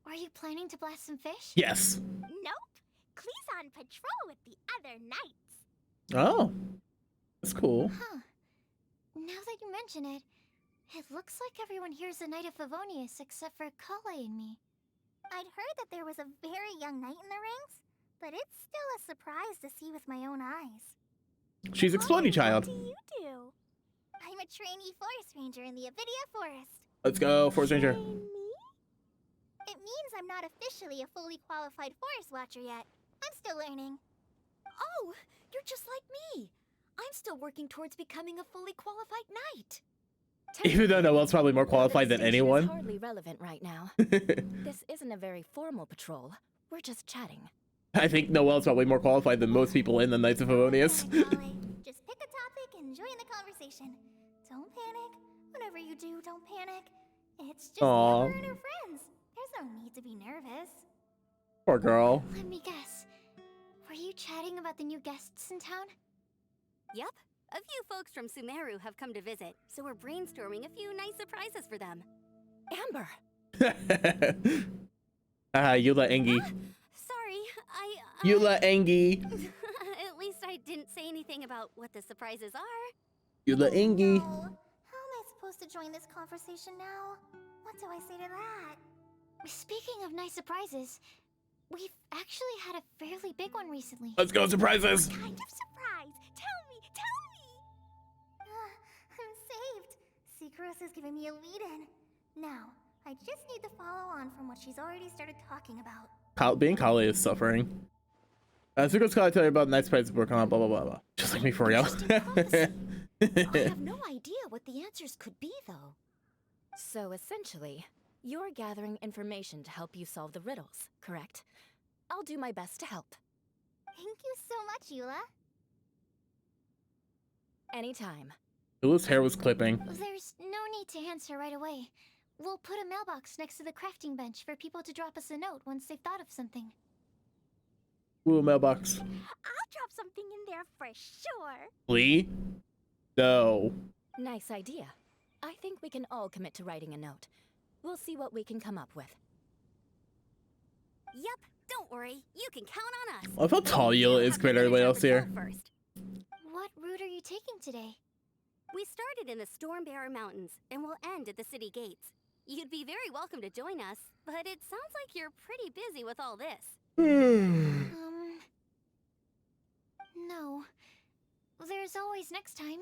Are you planning to blast some fish? Yes. Nope. Klee's on patrol with the other knights. Oh. That's cool. Huh. Now that you mention it, it looks like everyone here's a Knight of Favonius except for Kale and me. I'd heard that there was a very young knight in the ranks, but it's still a surprise to see with my own eyes. She's exploding child. What do you do? I'm a trainee forest ranger in the Avidia Forest. Let's go, Force Ranger. Trainee? It means I'm not officially a fully qualified forest watcher yet. I'm still learning. Oh, you're just like me. I'm still working towards becoming a fully qualified knight. Even though Noelle's probably more qualified than anyone. It's hardly relevant right now. This isn't a very formal patrol. We're just chatting. I think Noelle's probably more qualified than most people in the Knights of Favonius. Kale. Just pick a topic and join the conversation. Don't panic. Whatever you do, don't panic. It's just Aww. Amber and her friends. There's no need to be nervous. Poor girl. Let me guess. Were you chatting about the new guests in town? Yep. A few folks from Sumeru have come to visit, so we're brainstorming a few nice surprises for them. Amber! Eula Engi. Sorry, Eula Engi. At least I didn't say anything about what the surprises are. Eula Engi. No. How am I supposed to join this conversation now? What do I say to that? Speaking of nice surprises, we've actually had a fairly big one recently. Let's go, surprises. What kind of surprise? Tell me! I'm saved. Sucrose is giving me a lead-in. Now, I just need to follow on from what she's already started talking about. Being Kale is suffering. Sucrose Kale tell you about nice prices working on blah blah blah blah. Just like me for real. I have no idea what the answers could be, though. So essentially, you're gathering information to help you solve the riddles, correct? I'll do my best to help. Thank you so much, Eula. Anytime. Eula's hair was clipping. There's no need to answer right away. We'll put a mailbox next to the crafting bench for people to drop us a note once they've thought of something. Ooh, mailbox. I'll drop something in there for sure. Lee? No. Nice idea. I think we can all commit to writing a note. We'll see what we can come up with. Yep, don't worry. You can count on us. I love how tall Yula is compared to everybody else here. First. What route are you taking today? We started in the Stormbearer Mountains and we'll end at the city gates. You'd be very welcome to join us, but it sounds like you're pretty busy with all this. No. There's always next time.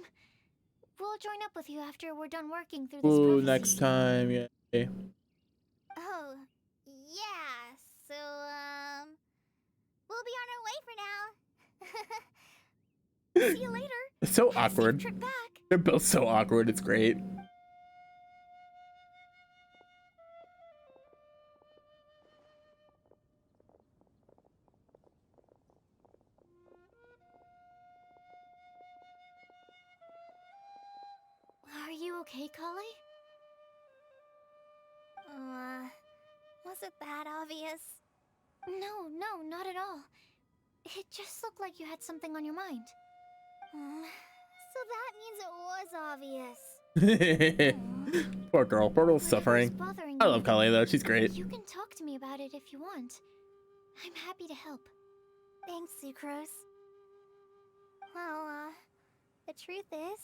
We'll join up with you after we're done working through this Ooh, prophecy. next time, yeah. Oh, yeah. So, we'll be on our way for now. See you later. It's so Have a safe awkward. trip back. They're both so awkward. It's great. Are you okay, Kale? Was it that obvious? No, not at all. It just looked like you had something on your mind. So that means it was obvious. Poor girl. Poor girl's suffering. Bothering I you. love Kale though. She's great. You can talk to me about it if you want. I'm happy to help. Thanks, Sucrose. Well, the truth is,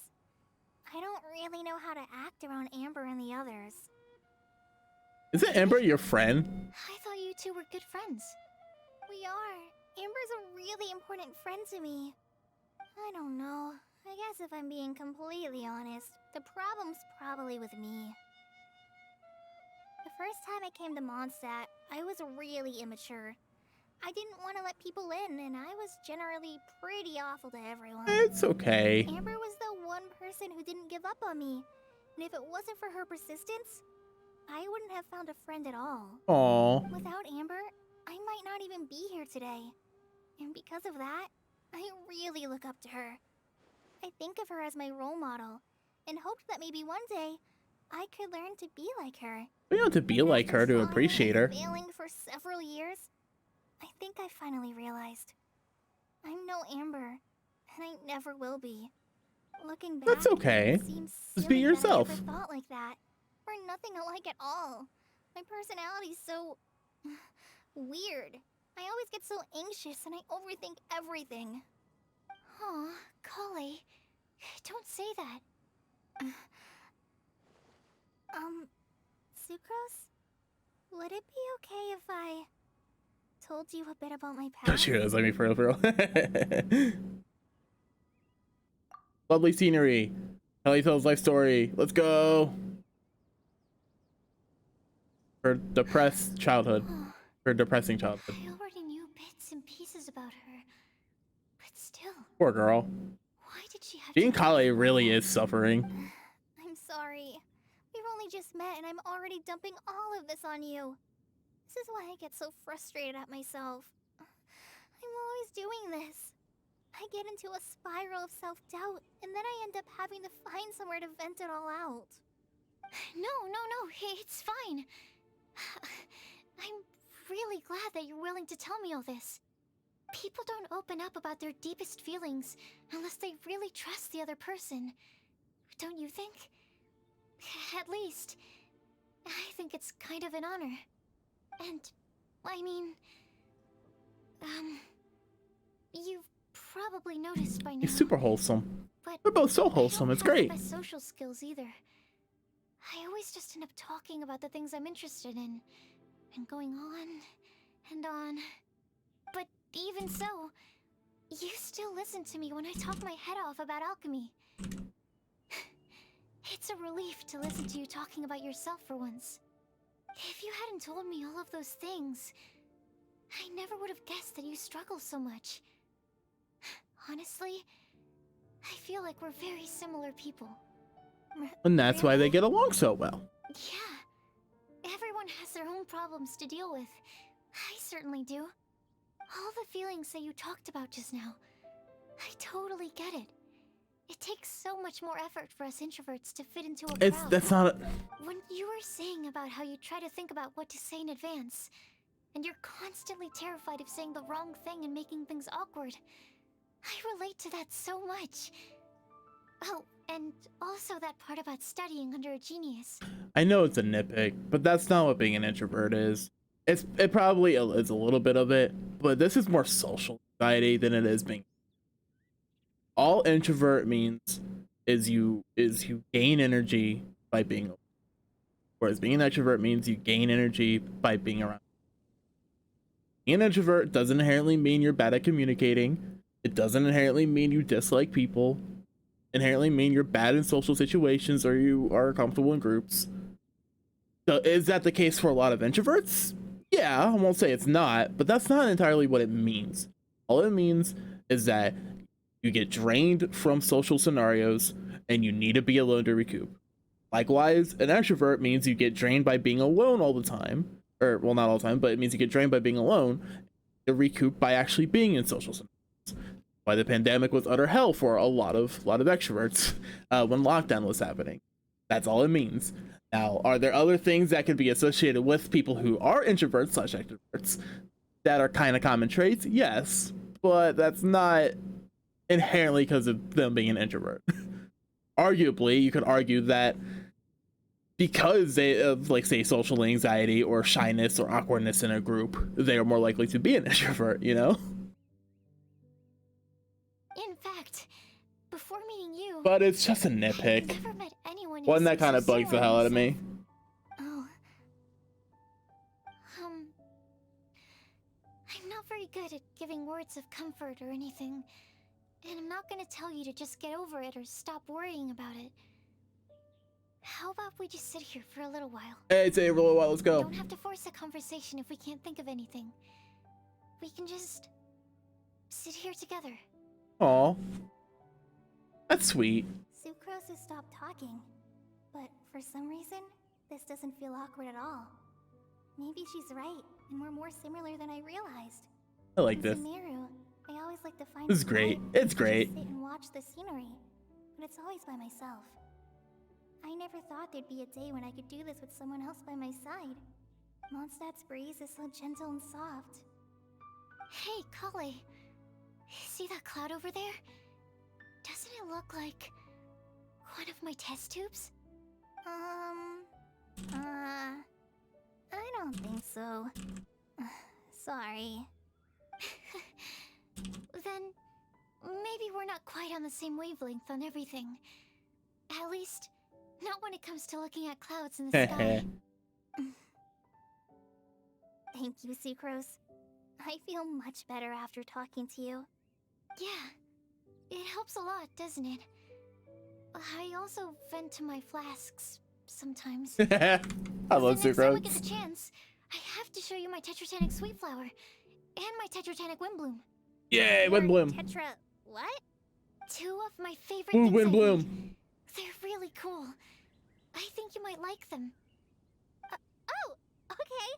I don't really know how to act around Amber and the others. Isn't Amber your friend? I thought you two were good friends. We are. Amber's a really important friend to me. I don't know. I guess if I'm being completely honest, the problem's probably with me. The first time I came to Mondstadt, I was really immature. I didn't want to let people in, and I was generally pretty awful to everyone. It's okay. Amber was the one person who didn't give up on me. And if it wasn't for her persistence, I wouldn't have found a friend at all. Aww. Without Amber, I might not even be here today. And because of that, I really look up to her. I think of her as my role model, and hoped that maybe one day, I could learn to be like her. We don't have to be like her to appreciate her. Failing for several years, I think I finally realized. I'm no Amber, and I never will be. Looking back, That's okay. it seems Just be silly that I yourself. ever thought like that. We're nothing alike at all. My personality's so weird. I always get so anxious and I overthink everything. Aw, Kale. Don't say that. Sucrose? Would it be okay if I told you a bit about my Oh, past? she was. Let me for real. Lovely scenery. Kale tells life story. Let's go. Her depressed childhood. Her depressing childhood. I already knew bits and pieces about her. But still, Poor girl. why did she have Being to... Kale really is suffering. I'm sorry. We've only just met and I'm already dumping all of this on you. This is why I get so frustrated at myself. I'm always doing this. I get into a spiral of self-doubt, and then I end up having to find somewhere to vent it all out. No, it's fine. I'm really glad that you're willing to tell me all this. People don't open up about their deepest feelings unless they really trust the other person. Don't you think? At least, I think it's kind of an honor. And, I mean... you've probably noticed by now. He's super wholesome. But We're both so wholesome. It's great. I don't have the best social skills either. I always just end up talking about the things I'm interested in, and going on and on. But even so, you still listen to me when I talk my head off about alchemy. It's a relief to listen to you talking about yourself for once. If you hadn't told me all of those things, I never would have guessed that you struggle so much. Honestly, I feel like we're very similar people. And that's why they get along so well. Yeah. Everyone has their own problems to deal with. I certainly do. All the feelings that you talked about just now, I totally get it. It takes so much more effort for us introverts to fit into a crowd. That's not a... When you were saying about how you try to think about what to say in advance, and you're constantly terrified of saying the wrong thing and making things awkward. I relate to that so much. Oh, and also that part about studying under a genius. I know it's a nitpick, but that's not what being an introvert is. It probably is a little bit of it, but this is more social anxiety than it is being. All introvert means is you gain energy by being alone, whereas being an extrovert means you gain energy by being around. Being an introvert doesn't inherently mean you're bad at communicating. It doesn't inherently mean you dislike people. Inherently mean you're bad in social situations or you are comfortable in groups. So is that the case for a lot of introverts? Yeah, I won't say it's not, but that's not entirely what it means. All it means is that you get drained from social scenarios and you need to be alone to recoup. Likewise, an extrovert means you get drained by being alone all the time. Or, well, not all the time, but it means you get drained by being alone to recoup by actually being in social scenarios. Why the pandemic was utter hell for a lot of extroverts when lockdown was happening. That's all it means. Now, are there other things that could be associated with people who are introverts / extroverts that are kind of common traits? Yes, but that's not inherently because of them being an introvert. Arguably, you could argue that because they have, like, say, social anxiety or shyness or awkwardness in a group, they are more likely to be an introvert, you know? In fact, before meeting you, But it's just a nitpick. I've never met anyone One that so kind of bugs the hell out of me. Oh. I'm not very good at giving words of comfort or anything, and I'm not gonna tell you to just get over it or stop worrying about it. How about we just sit here for a little while? Hey, it's a little while, let's go. We don't have to force a conversation if we can't think of anything. We can just sit here together. Aw. That's sweet. Sucrose has stopped talking, but for some reason, this doesn't feel awkward at all. Maybe she's right, and we're more similar than I realized. I like this. Sumeru, I always like to find This is great. It's great. sit and watch the scenery, but it's always by myself. I never thought there'd be a day when I could do this with someone else by my side. Mondstadt's breeze is so gentle and soft. Hey, Kale. See that cloud over there? Doesn't it look like one of my test tubes? I don't think so. Sorry. Then maybe we're not quite on the same wavelength on everything. At least, not when it comes to looking at clouds in the sky. Thank you, Sucrose. I feel much better after talking to you. Yeah, it helps a lot, doesn't it? I also vent to my flasks sometimes. I love Next time I get Sucrose. the chance, I have to show you my Tetratanic Sweet Flower and my Tetratanic Windbloom. Yay, Windbloom. Tetra... what? Two of my favorite Ooh, things I Windbloom. made. They're really cool. I think you might like them. Oh, okay.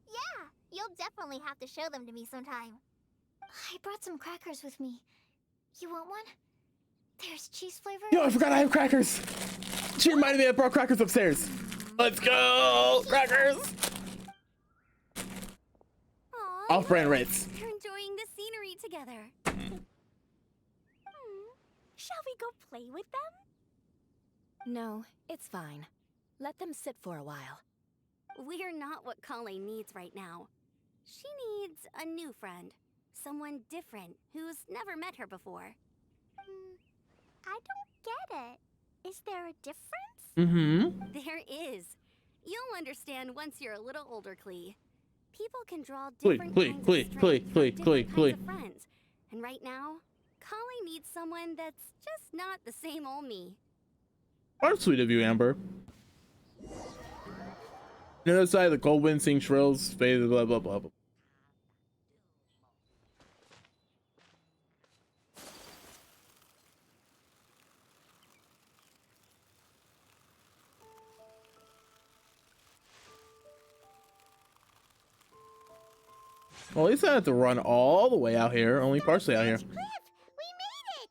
Yeah, you'll definitely have to show them to me sometime. I brought some crackers with me. You want one? There's cheese flavor. Yo, I forgot I have crackers. She reminded me I brought crackers upstairs. Let's go, crackers. Aw, Off-brand Ritz. you're enjoying the scenery together. Shall we go play with them? No, it's fine. Let them sit for a while. We're not what Kale needs right now. She needs a new friend. Someone different who's never met her before. I don't get it. Is there a difference? Mm-hmm. There is. You'll understand once you're a little older, Klee. People can draw Klee, different Klee, kinds Klee, of strength Klee, from Klee, different Klee, kinds of friends. And right now, Kale needs someone that's just not the same old me. Are sweet of you, Amber. The other side, the cold wind sings shrills, fade, blah, blah, blah, blah. Well, at least I had to run all the way out here, only partially out here. Cliff, we made it!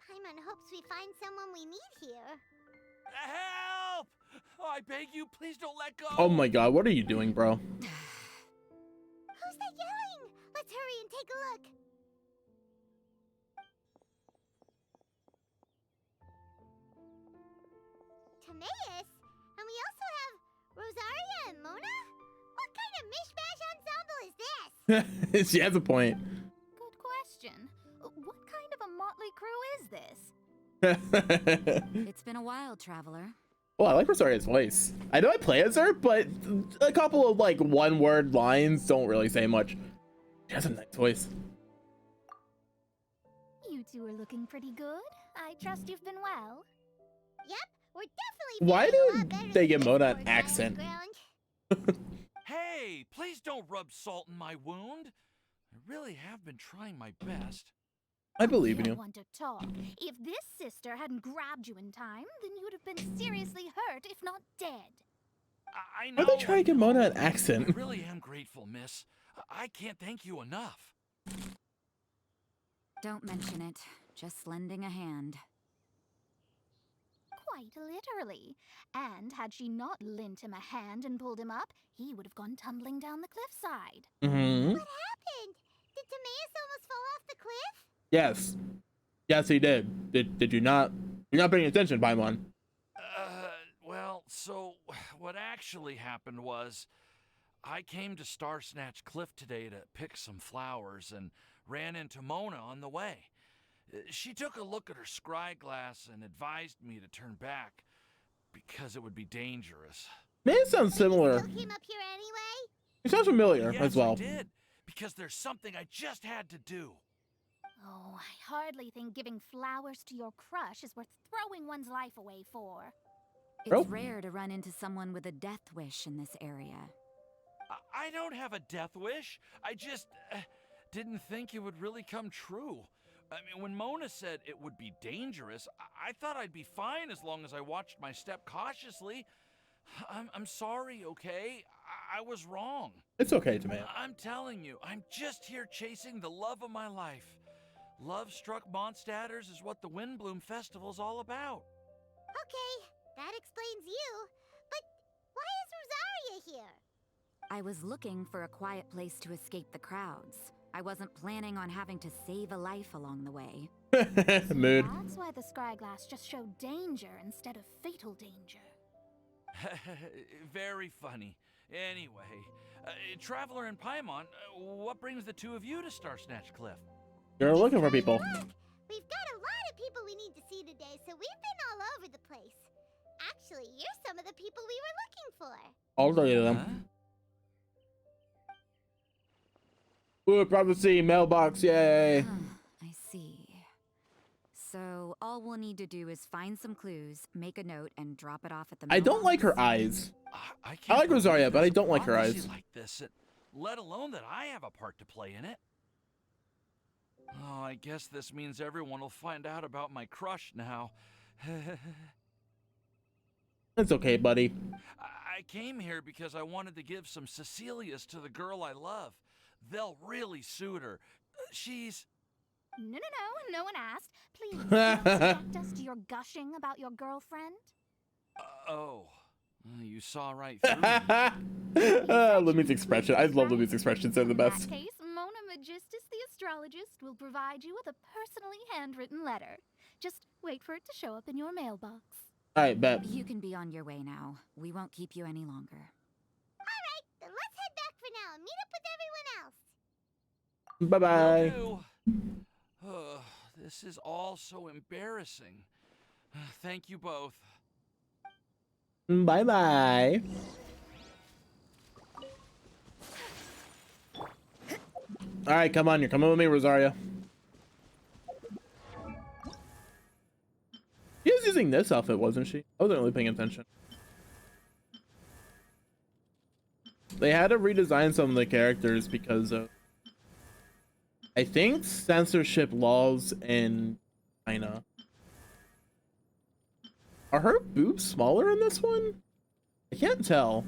Paimon hopes we find someone we meet here. Help! Oh, I beg you, please don't let go. Oh my god, what are you doing, bro? Let's hurry and take a look. Timaeus? And we also have Rosaria and Mona? What kind of mishmash ensemble is this? She has a point. Good question. What kind of a motley crew is this? It's been a while, traveler. Oh, I like Rosaria's voice. I know I play as her, but a couple of like one-word lines don't really say much. She has a nice voice. You two are looking pretty good. I trust you've been well. Yep, we're definitely Why feeling a lot did better they than give this Mona an poor guy on the accent? ground. Hey, please don't rub salt in my wound. I really have been trying my best. I believe in I you. want to talk. If this sister hadn't grabbed you in time, then you'd have been seriously hurt, if not dead. I know. Why are they trying to give Mona an I accent? really am grateful, miss. I can't thank you enough. Don't mention it. Just lending a hand. Quite literally. And had she not lent him a hand and pulled him up, he would have gone tumbling down the cliffside. Mm-hmm. What happened? Did Timaeus almost fall off the cliff? Yes. Yes, he did. Did you not? You're not paying attention, Paimon. Well, so what actually happened was I came to Star Snatch Cliff today to pick some flowers and ran into Mona on the way. She took a look at her scry glass and advised me to turn back because it would be dangerous. Man, it sounds similar. Still came up here anyway? It sounds familiar Yes, as well. I did, because there's something I just had to do. Oh, I hardly think giving flowers to your crush is worth throwing one's life away for. It's Bro. rare to run into someone with a death wish in this area. I don't have a death wish. I just didn't think it would really come true. I mean, when Mona said it would be dangerous, I thought I'd be fine as long as I watched my step cautiously. I'm sorry, okay? I was wrong. It's okay, Tomato. I'm telling you, I'm just here chasing the love of my life. Love-struck Mondstadters is what the Windbloom Festival's all about. Okay, that explains you. But why is Rosaria here? I was looking for a quiet place to escape the crowds. I wasn't planning on having to save a life along the way. Mood. That's why the scryglass just showed danger instead of fatal danger. Very funny. Anyway, Traveler and Paimon, what brings the two of you to Star Snatch Cliff? You're looking for people. Look, we've got a lot of people we need to see today, so we've been all over the place. Actually, you're some of the people we were looking for. All three of them. Ooh, prophecy, mailbox, yay. I see. So all we'll need to do is find some clues, make a note, and drop it off at the I don't mailbox? like her eyes. I I like Rosaria, but I there's don't like her prophecy eyes. like this, let alone that I have a part to play in it. Oh, I guess this means everyone will find out about my crush now. It's okay, buddy. I came here because I wanted to give some Cecilias to the girl I love. They'll really suit her. She's... No one asked. Please, don't subject us to your gushing about your girlfriend. Oh, you saw right through me. Lumi's expression. I love Lumi's expressions. They're the In best. that case, Mona Magistus the astrologist will provide you with a personally handwritten letter. Just wait for it to show up in your mailbox. Alright, bet. You can be on your way now. We won't keep you any longer. Alright, then let's head back for now and meet up with everyone else. Bye-bye. Will do. This is all so embarrassing. Thank you both. Bye-bye. Alright, come on. You're coming with me, Rosaria. She was using this outfit, wasn't she? I wasn't really paying attention. They had to redesign some of the characters because of, I think, censorship laws in China. Are her boobs smaller in this one? I can't tell.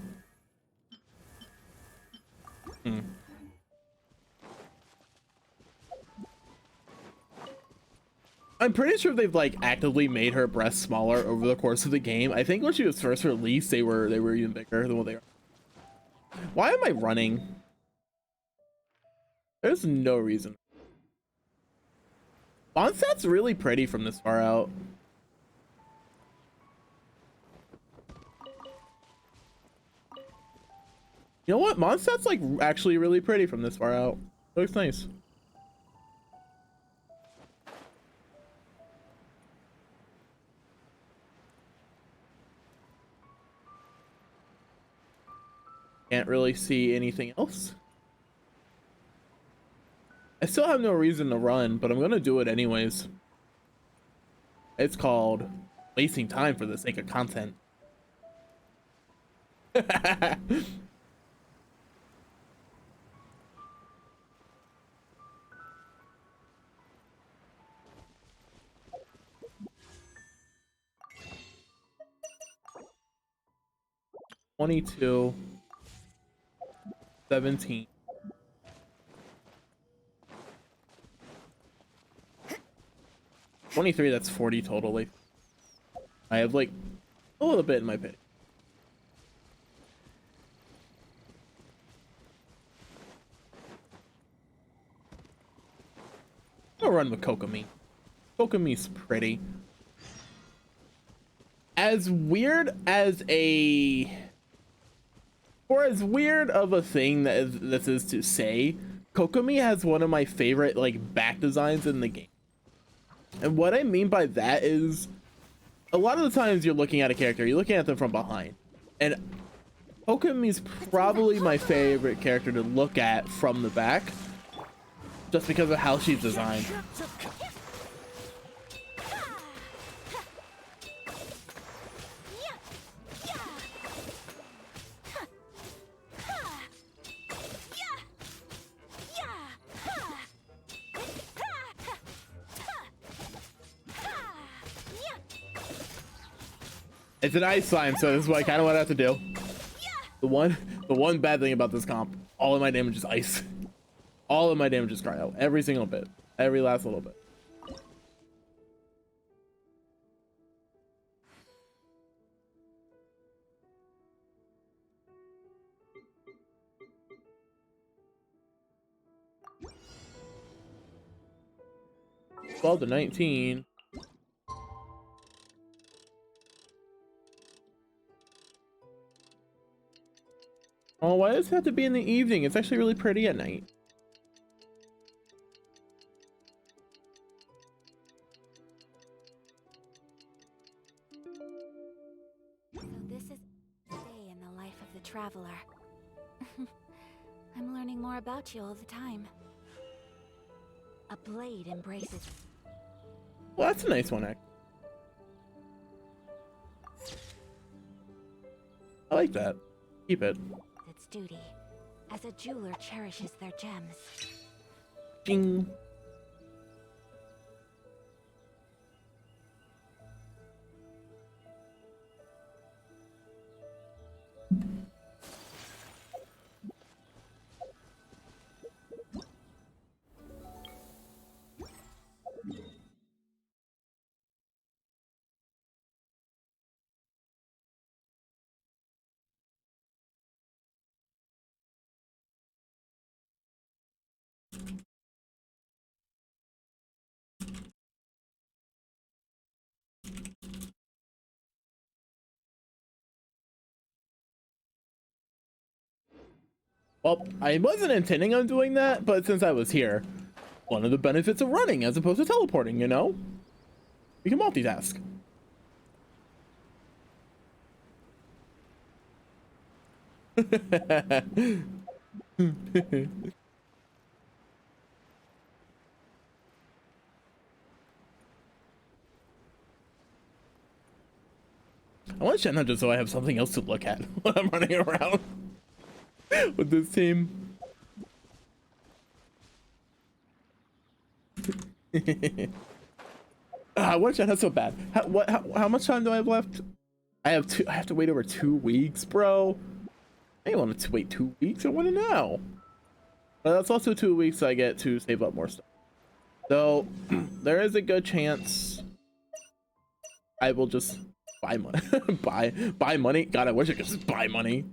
I'm pretty sure they've like actively made her breasts smaller over the course of the game. I think when she was first released, they were even bigger than what they are. Why am I running? There's no reason. Mondstadt's really pretty from this far out. You know what? Mondstadt's like actually really pretty from this far out. Looks nice. Can't really see anything else. I still have no reason to run, but I'm gonna do it anyways. It's called wasting time for the sake of content. 22, 17. 23, that's 40 totally. I have like a little bit in my pit. I'll run with Kokomi. Kokomi's pretty. As weird as a... For as weird of a thing this is to say, Kokomi has one of my favorite like back designs in the game. And what I mean by that is, a lot of the times you're looking at a character, you're looking at them from behind. And Kokomi's probably my favorite character to look at from the back, just because of how she's designed. It's an ice slime, so this is what I kind of want to have to do. The one bad thing about this comp, all of my damage is ice. All of my damage is cryo. Every single bit. Every last little bit. Well, to 19. Oh, why does it have to be in the evening? It's actually really pretty at night. So this is a day in the life of the traveler. I'm learning more about you all the time. A blade embraces... Well, that's a nice one, actually. I like that. Keep it. Its duty, as a jeweler cherishes their gems. Ding. Well, I wasn't intending on doing that, but since I was here, one of the benefits of running as opposed to teleporting, you know? You can multitask. I want Shenna just so I have something else to look at when I'm running around with this team. I want Shenna so bad. How much time do I have left? I have to wait over 2 weeks, bro. I don't want to wait 2 weeks. I want it now. But that's also 2 weeks I get to save up more stuff. So there is a good chance I will just buy money. buy money. God, I wish I could just buy money.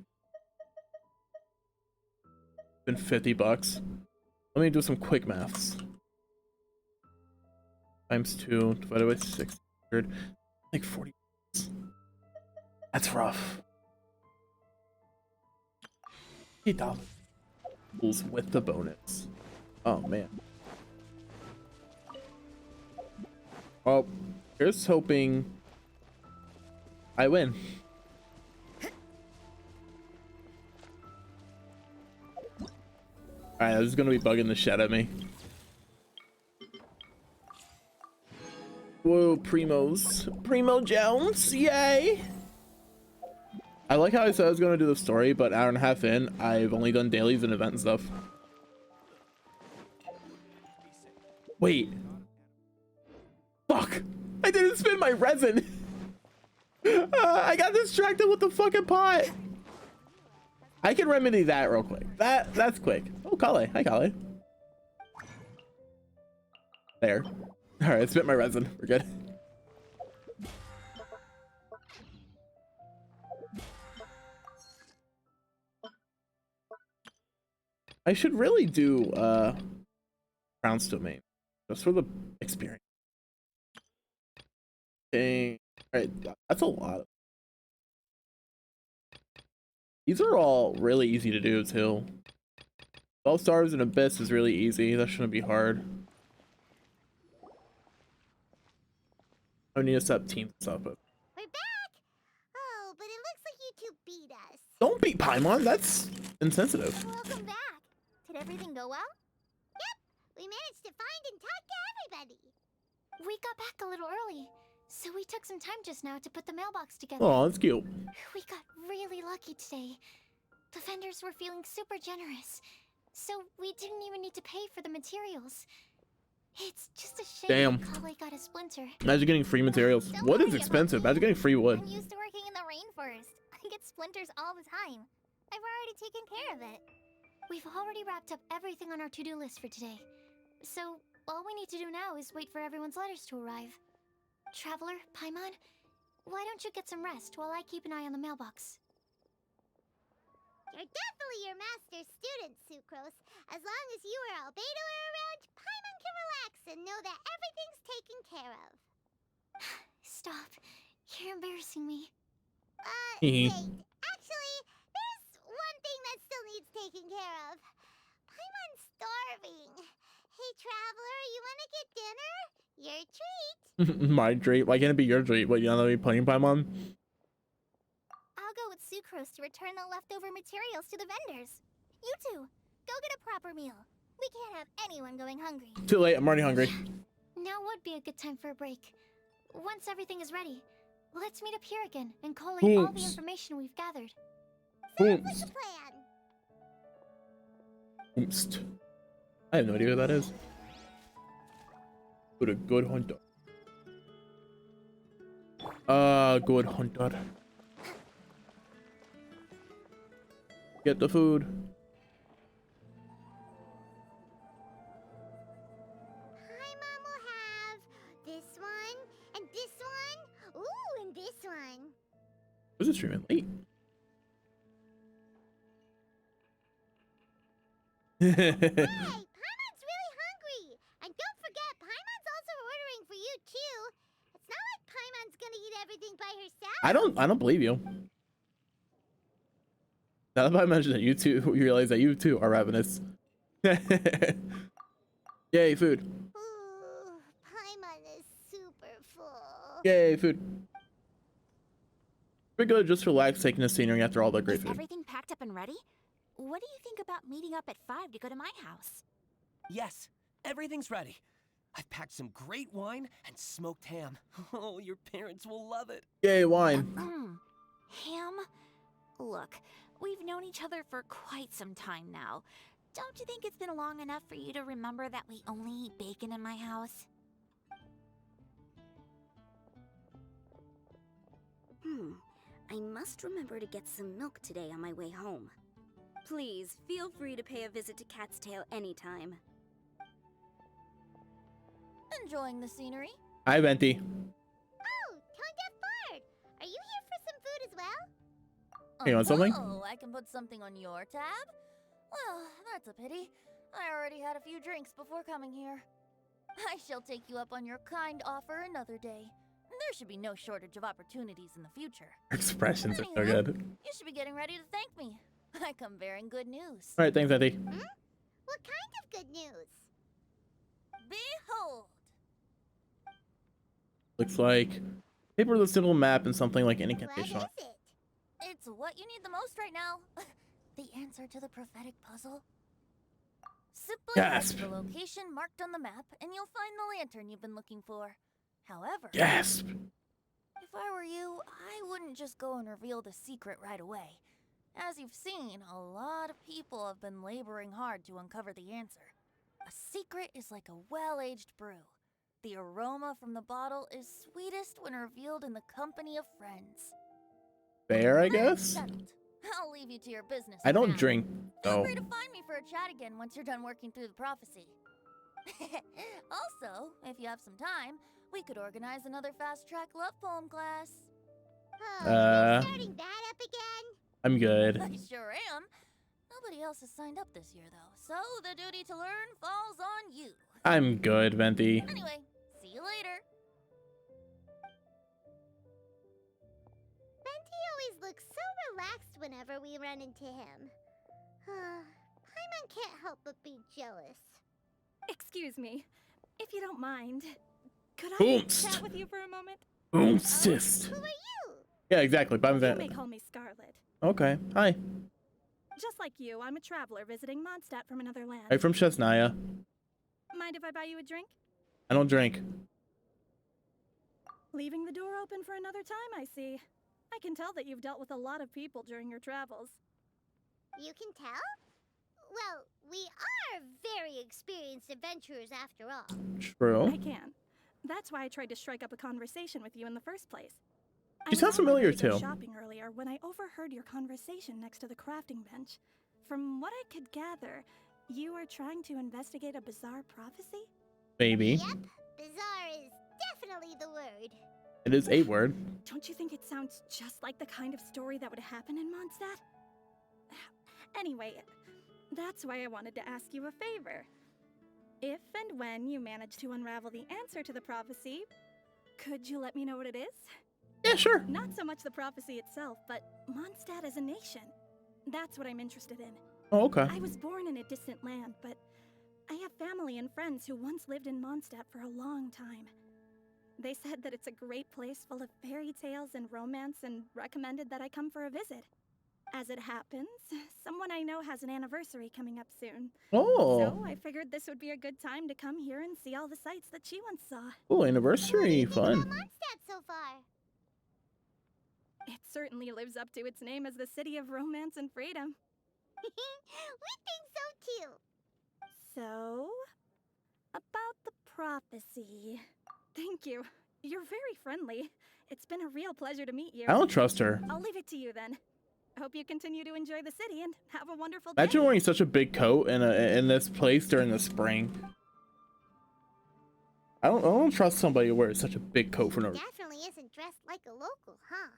Been $50. Let me do some quick maths. Times 2 divided by 600, like 40. That's rough. $8 with the bonus. Oh man. Well, here's hoping I win. Alright, this is gonna be bugging the shit out of me. Whoa, Primo Jones, yay! I like how I said I was gonna do the story, but hour and a half in, I've only done dailies and event stuff. Wait. Fuck! I didn't spin my resin! I got distracted with the fucking pot! I can remedy that real quick. That's quick. Oh, Kale. Hi, Kale. There. Alright, I spent my resin. We're good. I should really do Crown's Domain. Just for the experience. Dang. Alright, that's a lot. These are all really easy to do too. 12 stars and Abyss is really easy. That shouldn't be hard. I need to set teams up. We're back! Oh, but it looks like you two beat us. Don't beat Paimon. That's insensitive. Welcome back. Did everything go well? Yep, we managed to find and talk to everybody. We got back a little early, so we took some time just now to put the mailbox together. Oh, that's cute. We got really lucky today. The vendors were feeling super generous, so we didn't even need to pay for the materials. It's just a shame Kale got a splinter. Imagine getting free materials. Wood is expensive. Imagine getting free wood. I'm used to working in the rainforest. I get splinters all the time. I've already taken care of it. We've already wrapped up everything on our to-do list for today. So, all we need to do now is wait for everyone's letters to arrive. Traveler, Paimon, why don't you get some rest while I keep an eye on the mailbox? You're definitely your master's student, Sucrose. As long as you or Albedo are around, Paimon can relax and know that everything's taken care of. Stop. You're embarrassing me. Wait. Actually, there's one thing that still needs taken care of. Paimon's starving. Hey, Traveler, you want to get dinner? Your treat. My treat? Why can't it be your treat? What, you don't know me playing Paimon? I'll go with Sucrose to return the leftover materials to the vendors. You two, go get a proper meal. We can't have anyone going hungry. Too late. I'm already hungry. Now would be a good time for a break. Once everything is ready, let's meet up here again and collate all the information we've gathered. Sounds like a plan. Oops. I have no idea what that is. Good, a good hunter. Good hunter. Get the food. Paimon will have this one, and this one. Ooh, and this one. Was it streaming late? Hey, Paimon's really hungry. And don't forget, Paimon's also ordering for you too. It's not like Paimon's gonna eat everything by herself. I don't believe you. Now that I mentioned that you realize that you too are ravenous. Yay, food. Ooh, Paimon is super full. Yay, food. We're good, just relax, taking the scenery after all the great Is food. everything packed up and ready? What do you think about meeting up at 5 to go to my house? Yes, everything's ready. I've packed some great wine and smoked ham. Oh, your parents will love it. Yay, wine. Ham? Look, we've known each other for quite some time now. Don't you think it's been long enough for you to remember that we only eat bacon in my house? I must remember to get some milk today on my way home. Please, feel free to pay a visit to Cat's Tail anytime. Enjoying the scenery? Hi, Venti. Oh, Tone Deaf Bard! Are you here for some food as well? You want something? Oh, I can put something on your tab? Well, that's a pity. I already had a few drinks before coming here. I shall take you up on your kind offer another day. There should be no shortage of opportunities in the future. Expressions are so Anywho, good. You should be getting ready to thank me. I come bearing good news. All right, thanks, Eddie. What kind of good news? Behold! Looks like paper with a simple map and something like an incantation on it. What is it? It's what you need the most right now. The answer to the prophetic puzzle. Simply head to Gasp. the location marked on the map, and you'll find the lantern you've been looking for. However, Gasp. if I were you, I wouldn't just go and reveal the secret right away. As you've seen, a lot of people have been laboring hard to uncover the answer. A secret is like a well-aged brew. The aroma from the bottle is sweetest when revealed in the company of friends. Fair, I guess. Settled. I'll leave you to your business. I for don't now. drink, Feel though. free to find me for a chat again once you're done working through the prophecy. Also, if you have some time, we could organize another fast-track love poem class. Starting that up again? I'm good. I sure am. Nobody else has signed up this year, though, so the duty to learn falls on you. I'm good, Venti. Anyway, see you later. Venti always looks so relaxed whenever we run into him. Paimon can't help but be jealous. Excuse me, if you don't mind, could I Boomst. chat with you for a moment? Boomst. Who are you? Yeah, exactly. But You may call me Scarlet. Okay. Hi. Just like you, I'm a traveler visiting Mondstadt from another land. I'm from Chesnaya. Mind if I buy you a drink? I don't drink. Leaving the door open for another time, I see. I can tell that you've dealt with a lot of people during your travels. You can tell? Well, we are very experienced adventurers after all. True. I can. That's why I tried to strike up a conversation with you in the first place. She sounds familiar too. Shopping earlier when I overheard your conversation next to the crafting bench. From what I could gather, you are trying to investigate a bizarre prophecy? Maybe. Yep, bizarre is definitely the word. It is a word. Don't you think it sounds just like the kind of story that would happen in Mondstadt? Anyway, that's why I wanted to ask you a favor. If and when you manage to unravel the answer to the prophecy, could you let me know what it is? Yeah, sure. Not so much the prophecy itself, but Mondstadt as a nation. That's what I'm interested in. Oh, okay. I was born in a distant land, but I have family and friends who once lived in Mondstadt for a long time. They said that it's a great place full of fairy tales and romance and recommended that I come for a visit. As it happens, someone I know has an anniversary coming up soon. Oh. So I figured this would be a good time to come here and see all the sights that she once saw. Oh, anniversary. Fun. Mondstadt so far? It certainly lives up to its name as the city of romance and freedom. We think so too. So, about the prophecy. Thank you. You're very friendly. It's been a real pleasure to meet you. I don't trust her. I'll leave it to you then. Hope you continue to enjoy the city and have a wonderful day. Imagine wearing such a big coat in this place during the spring. I don't trust somebody who wears such a big coat for no reason. Definitely isn't dressed like a local, huh?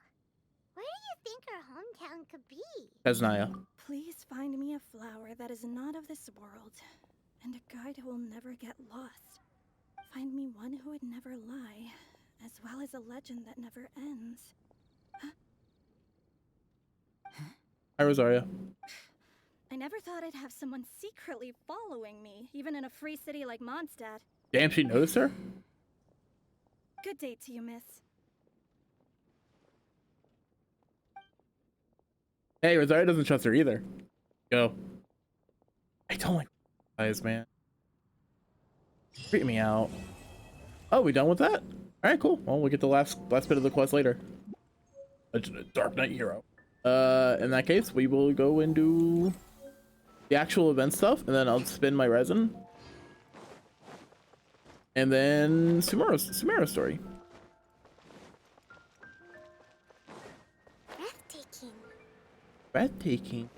Where do you think our hometown could be? Chesnaya. Please find me a flower that is not of this world, and a guide who will never get lost. Find me one who would never lie, as well as a legend that never ends. Hi, Rosaria. I never thought I'd have someone secretly following me, even in a free city like Mondstadt. Damn, she noticed her? Good day to you, miss. Hey, Rosaria doesn't trust her either. Go. I don't like guys, man. Freak me out. Oh, we done with that? Alright, cool. Well, we'll get the last bit of the quest later. A Dark Knight hero. In that case, we will go and do the actual event stuff, and then I'll spin my resin. And then Sumeru's story. Breathtaking. Breathtaking.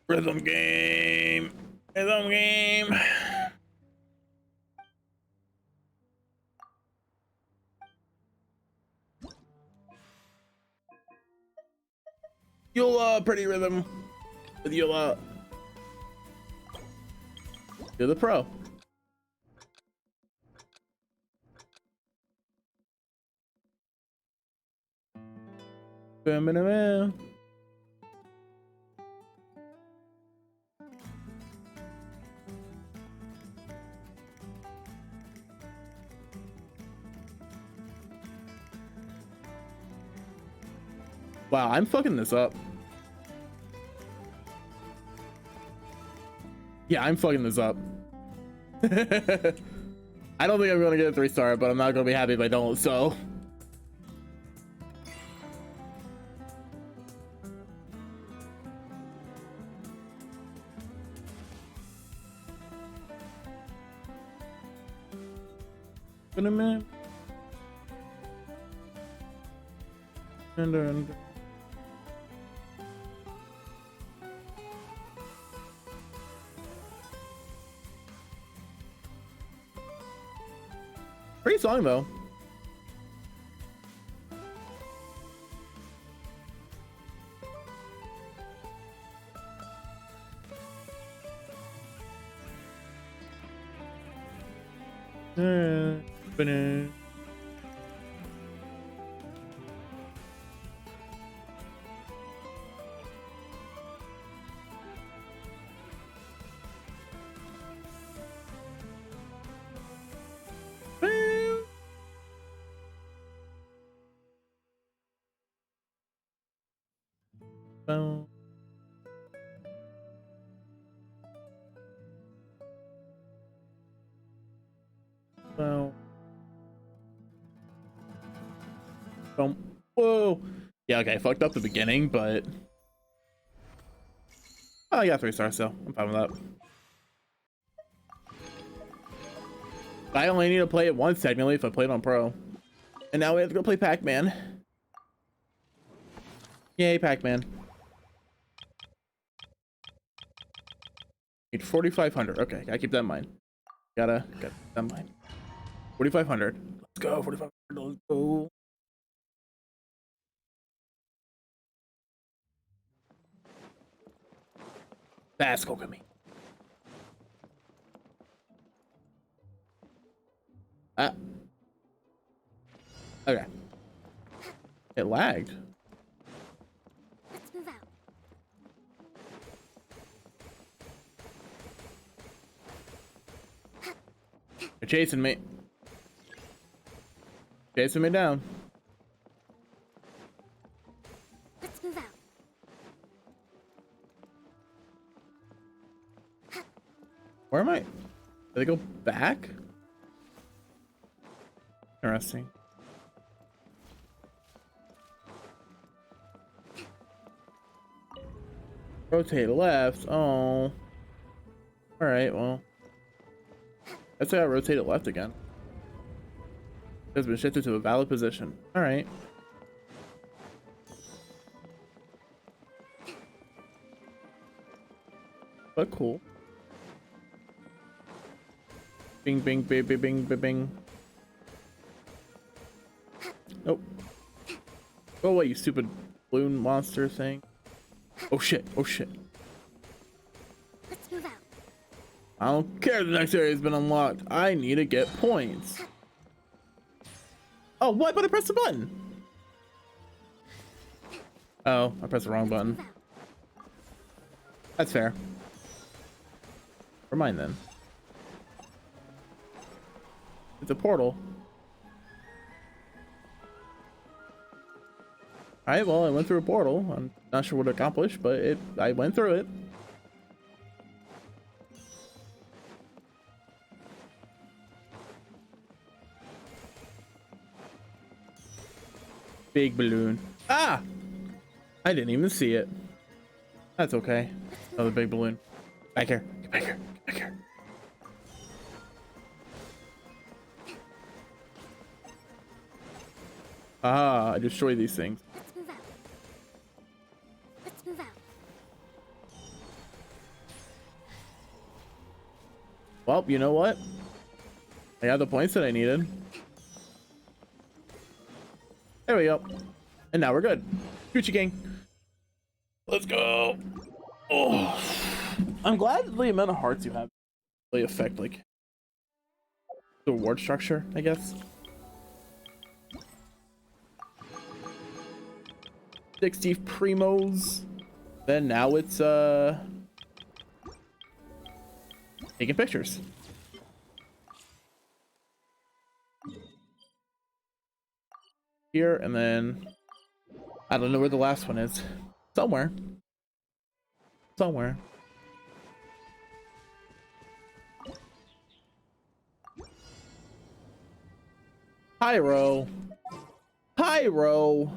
Rhythm game. Rhythm game. Eula, pretty rhythm. With Eula. You're the pro. Wow, I'm fucking this up. Yeah, I'm fucking this up. I don't think I'm gonna get a 3-star, but I'm not gonna be happy if I don't, so. Man. And pretty song though. Banana. Boom. Boom. Boom. Whoa. Yeah, okay, fucked up the beginning, but oh, I got 3-stars, so I'm fine with that. I only need to play it once technically if I played on Pro. And now we have to go play Pac-Man. Yay, Pac-Man. Need 4,500. Okay, gotta keep that in mind. Gotta keep that in mind. 4,500. Let's go, 4,500. Let's go. Fast, go at me. Ah. Okay. It lagged. Let's move out. They're chasing me. Chasing me down. Let's move out. Where am I? Did they go back? Interesting. Rotate left. Oh. Alright, well. That's why I rotated left again. It has been shifted to a valid position. Alright. But cool. Bing, bing, bing, bing, bing, bing, bing. Nope. Go away, you stupid balloon monster thing. Oh shit, oh shit. Let's move out. I don't care, the next area has been unlocked. I need to get points. Oh, what? But I pressed the button. Oh, I pressed the wrong button. That's fair. Never mind then. It's a portal. Alright, well, I went through a portal. I'm not sure what it accomplished, but I went through it. Big balloon. Ah! I didn't even see it. That's okay. Another big balloon. Back here. Get back here. Get back here. Ah, I destroy these things. Let's move out. Let's move out. Well, you know what? I got the points that I needed. There we go. And now we're good. Gucci gang. Let's go. Oh, I'm glad the amount of hearts you have really affect like the reward structure, I guess. 60 primos. Then now it's taking pictures. Here and then I don't know where the last one is. Somewhere. Somewhere. Pyro. Pyro.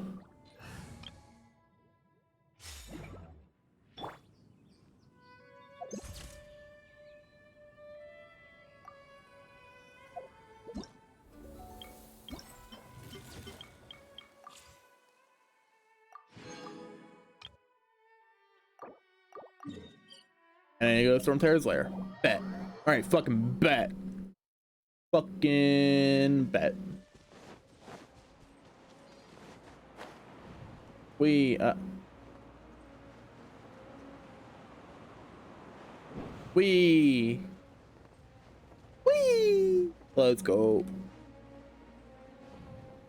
And you go to Storm Terror's lair. Bet. Alright, fucking bet. Fucking bet. We let's go.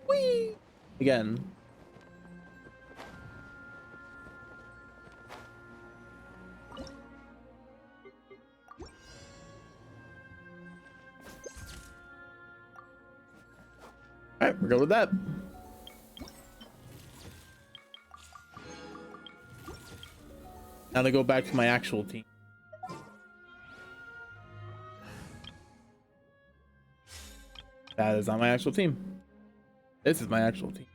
Wee again. All right, we're good with that. Now to go back to my actual team. That is not my actual team. This is my actual team.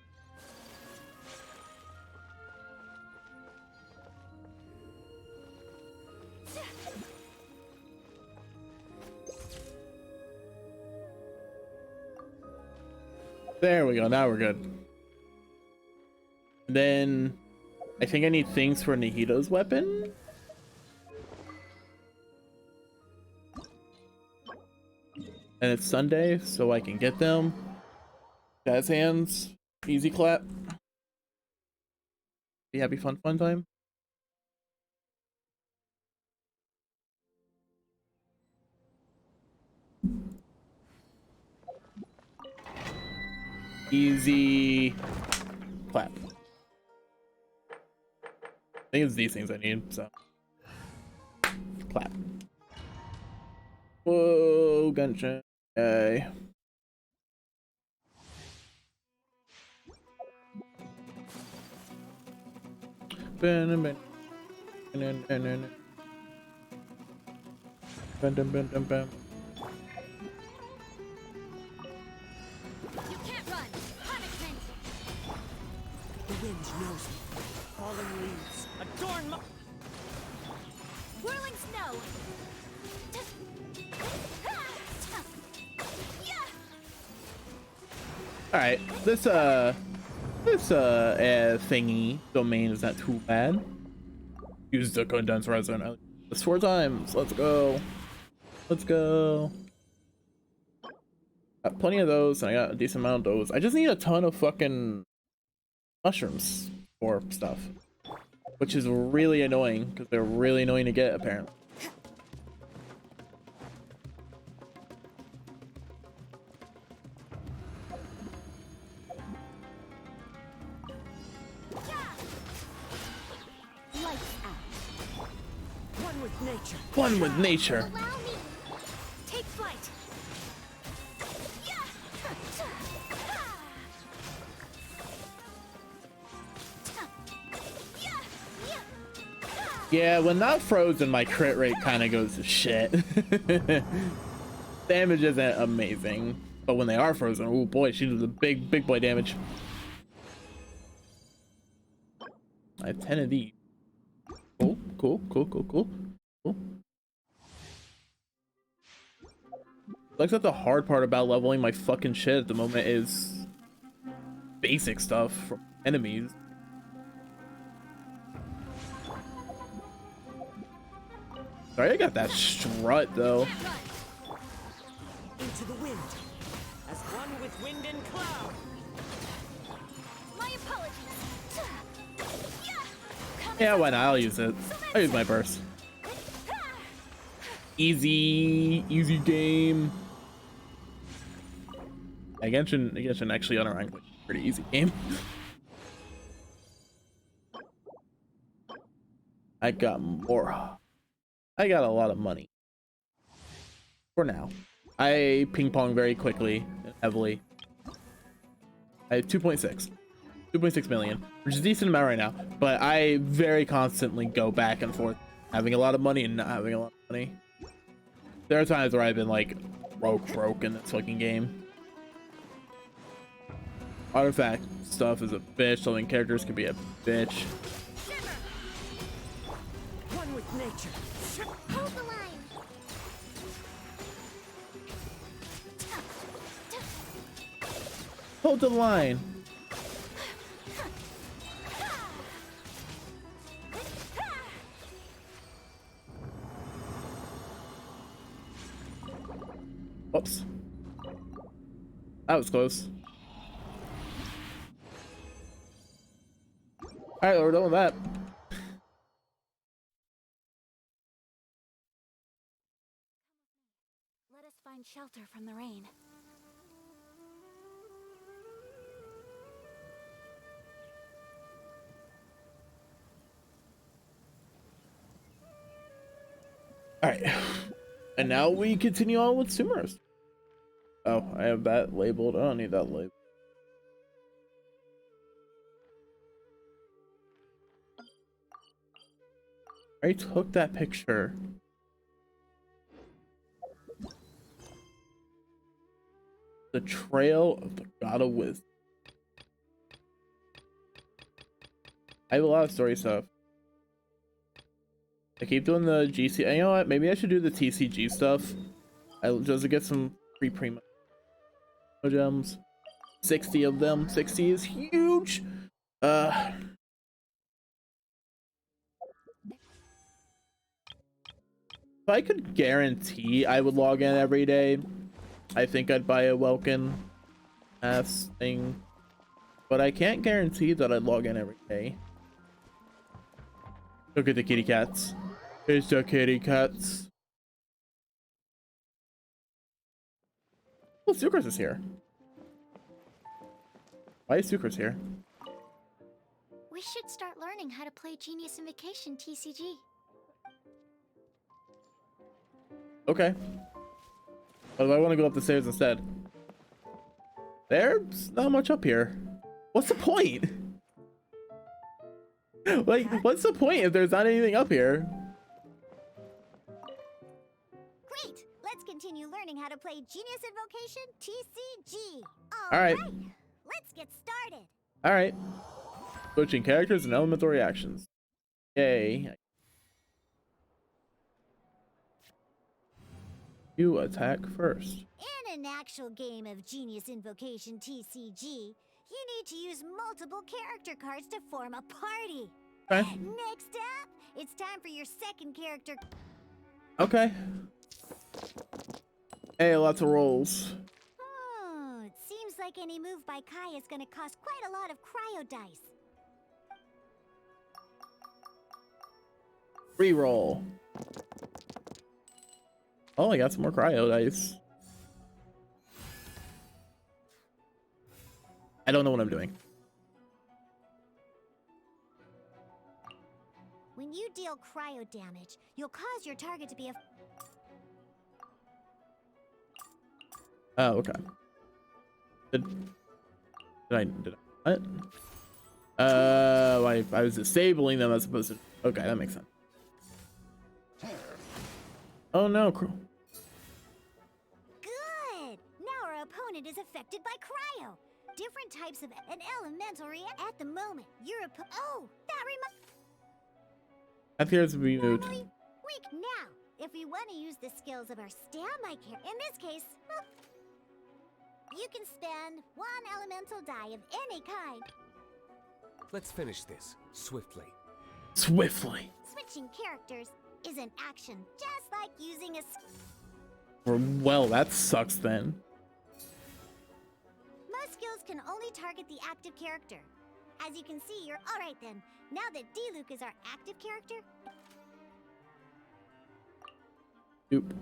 There we go. Now we're good. And then I think I need things for Nahito's weapon. And it's Sunday, so I can get them. Jazz hands. Easy clap. Be happy, fun time. Easy clap. I think it's these things I need, so clap. Whoa, Genshin. Okay. Bam. The wind knows me. Falling leaves. Adorn my... Whirling snow. All right, this thingy domain is not too bad. Use the condensed resin. It's 4 times. Let's go. Let's go. Got plenty of those, and I got a decent amount of those. I just need a ton of fucking mushrooms or stuff, which is really annoying because they're really annoying to get apparently. One with nature. Take flight. Yeah, when not frozen, my crit rate kind of goes to shit. Damage isn't amazing, but when they are frozen, oh boy, she does the big boy damage. I have 10 of these. Cool. Looks like the hard part about leveling my fucking shit at the moment is basic stuff from enemies. Sorry, I got that strut though. Into the wind. As one with wind and cloud. My apologies. Come Yeah, why not? I'll use it. I'll use my burst. Easy game. Genshin actually on a rank, pretty easy game. I got more. I got a lot of money. For now. I ping pong very quickly and heavily. I have 2.6 million, which is a decent amount right now, but I very constantly go back and forth, having a lot of money and not having a lot of money. There are times where I've been like broke in this fucking game. Artifact stuff is a bitch. Something characters can be a bitch. One with nature. Hold the line. Hold the line. Whoops. That was close. Alright, we're done with that. Let us find shelter from the rain. Alright. And now we continue on with Sumeru. Oh, I have that labeled. I don't need that label. I took that picture. The Trail of the God of Wisdom. I have a lot of story stuff. I keep doing the GC. You know what? Maybe I should do the TCG stuff. Just to get some free primo gems. 60 of them. 60 is huge. If I could guarantee I would log in every day, I think I'd buy a Welkin ass thing. But I can't guarantee that I'd log in every day. Look at the kitty cats. It's the kitty cats. Oh, Sucrose is here. Why is Sucrose here? We should start learning how to play Genius Invocation TCG. Okay. But if I want to go up the stairs instead, there's not much up here. What's the point? Like, what's the point if there's not anything up here? Great! Let's continue learning how to play Genius Invocation TCG. All right. Let's get started. All right. Switching characters and elemental reactions. Yay. You attack first. In an actual game of Genius Invocation TCG, you need to use multiple character cards to form a party. Okay. Next up, it's time for your second character. Okay. Hey, lots of rolls. Oh, it seems like any move by Kai is going to cost quite a lot of cryo dice. Reroll. Oh, I got some more cryo dice. I don't know what I'm doing. When you deal cryo damage, you'll cause your target to be a... Oh, okay. Did I what? I was disabling them as opposed to... Okay, that makes sense. Oh no. Good! Now our opponent is affected by cryo. Different types of an elemental react at the moment. Oh, that reminds... That appears to be moved. Weak now. If we want to use the skills of our standby character, in this case, well, you can spend one elemental die of any kind. Let's finish this swiftly. Swiftly. Switching characters is an action, just like using a... Well, that sucks then. Most skills can only target the active character. As you can see, you're alright then. Now that D-Luke is our active character, Oop.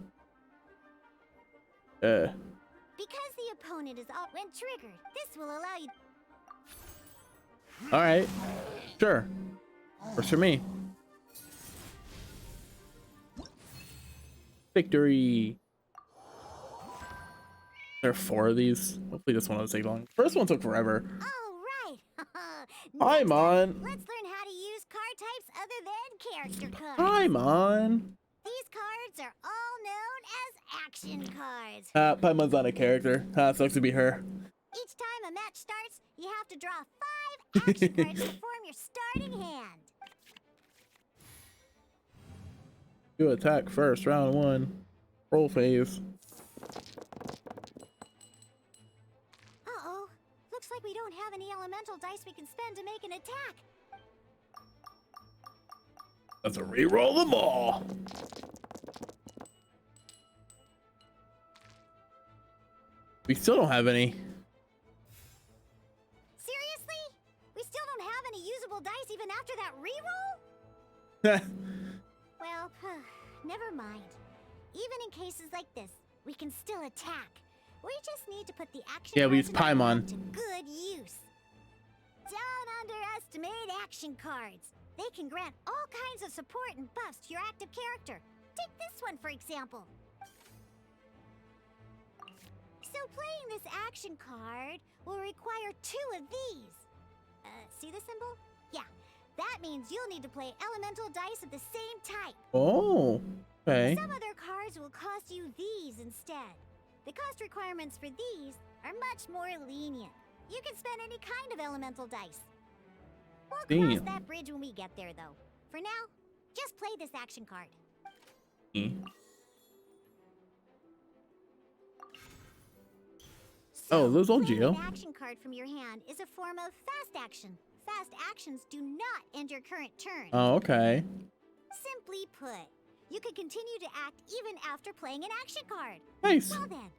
because the opponent is all when triggered, this will allow you. All right. Sure. Works for me. Victory. There are 4 of these. Hopefully this one doesn't take long. First one took forever. Alright! Hi, Mon. Let's learn how to use card types other than character cards. Hi, Mon. These cards are all known as action cards. Paimon's not a character. Sucks to be her. Each time a match starts, you have to draw 5 action cards to form your starting hand. You attack first, round 1. Roll phase. Uh-oh. Looks like we don't have any elemental dice we can spend to make an attack. Let's re-roll them all. We still don't have any. Seriously? We still don't have any usable dice even after that reroll? Well, never mind. Even in cases like this, we can still attack. We just need to put the action Yeah, we cards use in our hand Paimon. to good use. Don't underestimate action cards. They can grant all kinds of support and buffs to your active character. Take this one, for example. So playing this action card will require 2 of these. See the symbol? Yeah, that means you'll need to play elemental dice of the same type. Oh, okay. Some other cards will cost you these instead. The cost requirements for these are much more lenient. You can spend any kind of elemental dice. We'll cross Damn. that bridge when we get there, though. For now, just play this action card. Oh, those old Playing Geo. an action card from your hand is a form of fast action. Fast actions do not end your current turn. Oh, okay. Simply put, you can continue to act even after playing an action card. Nice. Well then,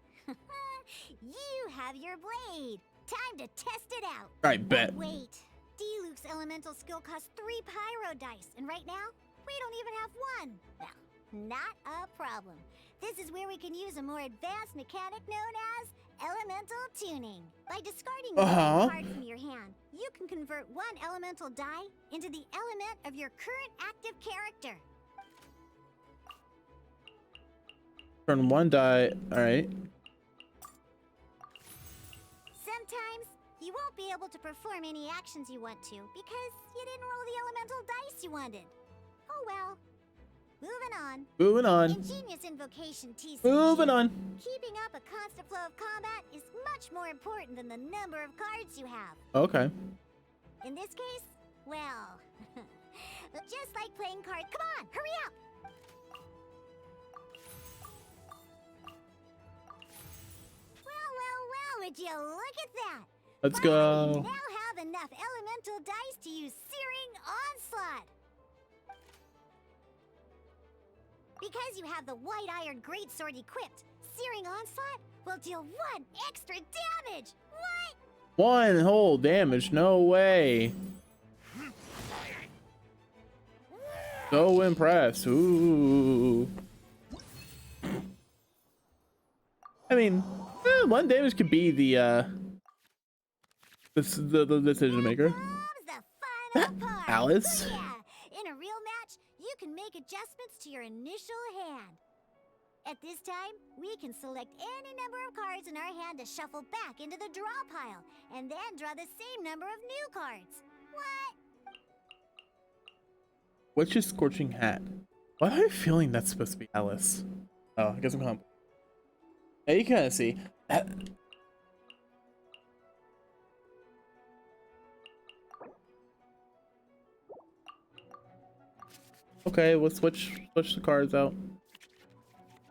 you have your blade. Time to test it out. I bet. Wait, D-Luke's elemental skill costs 3 pyro dice, and right now, we don't even have 1. Well, not a problem. This is where we can use a more advanced mechanic known as elemental tuning. By discarding one card from your hand, you can convert 1 elemental die into the element of your current active character. Turn 1 die. All right. Sometimes you won't be able to perform any actions you want to because you didn't roll the elemental dice you wanted. Oh well. Moving on. Moving on. Ingenious invocation TCG. Moving on. Keeping up a constant flow of combat is much more important than the number of cards you have. Okay. In this case, well, just like playing cards. Come on, hurry up! Well, would you look at that? Let's Finally, go. you now have enough elemental dice to use Searing Onslaught. Because you have the White Iron Greatsword equipped, Searing Onslaught will deal 1 extra damage. What? 1 whole damage. No way. So impressed. Ooh. I mean, 1 damage could be the decision maker. Alice. Yeah, in a real match, you can make adjustments to your initial hand. At this time, we can select any number of cards in our hand to shuffle back into the draw pile, and then draw the same number of new cards. What? What's your scorching hat? Why am I feeling that's supposed to be Alice? Oh, I guess I'm calm. Yeah, you kind of see. Okay, we'll switch the cards out.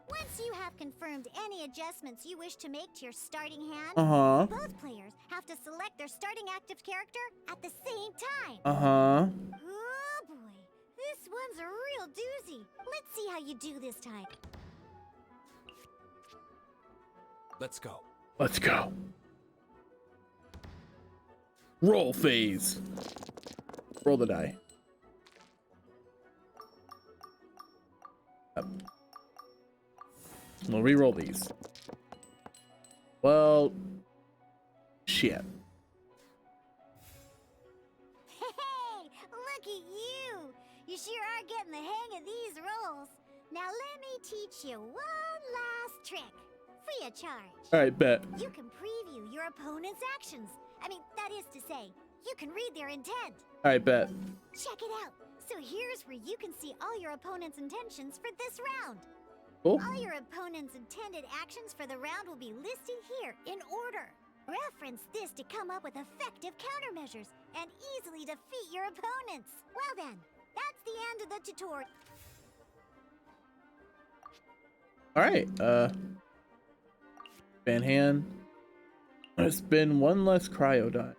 Once you have confirmed any adjustments you wish to make to your starting hand, both players have to select their starting active character at the same time. Uh-huh. Oh boy, this one's a real doozy. Let's see how you do this time. Let's go. Let's go. Roll phase. Roll the die. Yep. We'll re-roll these. Well, shit. Hey, look at you! You sure are getting the hang of these rolls. Now let me teach you one last trick. Free of charge. Alright, bet. You can preview your opponent's actions. I mean, that is to say, you can read their intent. Alright, bet. Check it out. So here's where you can see all your opponent's intentions for this round. Cool. All your opponent's intended actions for the round will be listed here in order. Reference this to come up with effective countermeasures and easily defeat your opponents. Well then, that's the end of the tutorial. Alright, Van hand. There's been one less cryo die.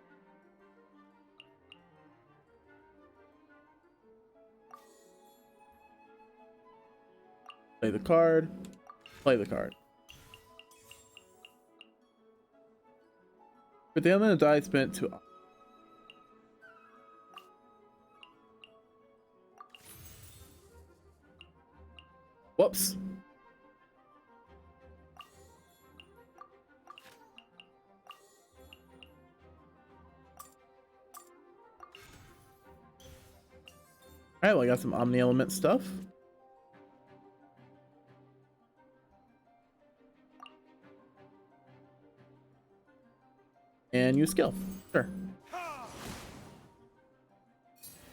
Play the card. Play the card. But the element of die spent to. Whoops. Alright, well, I got some Omni Element stuff. And use skill. Sure.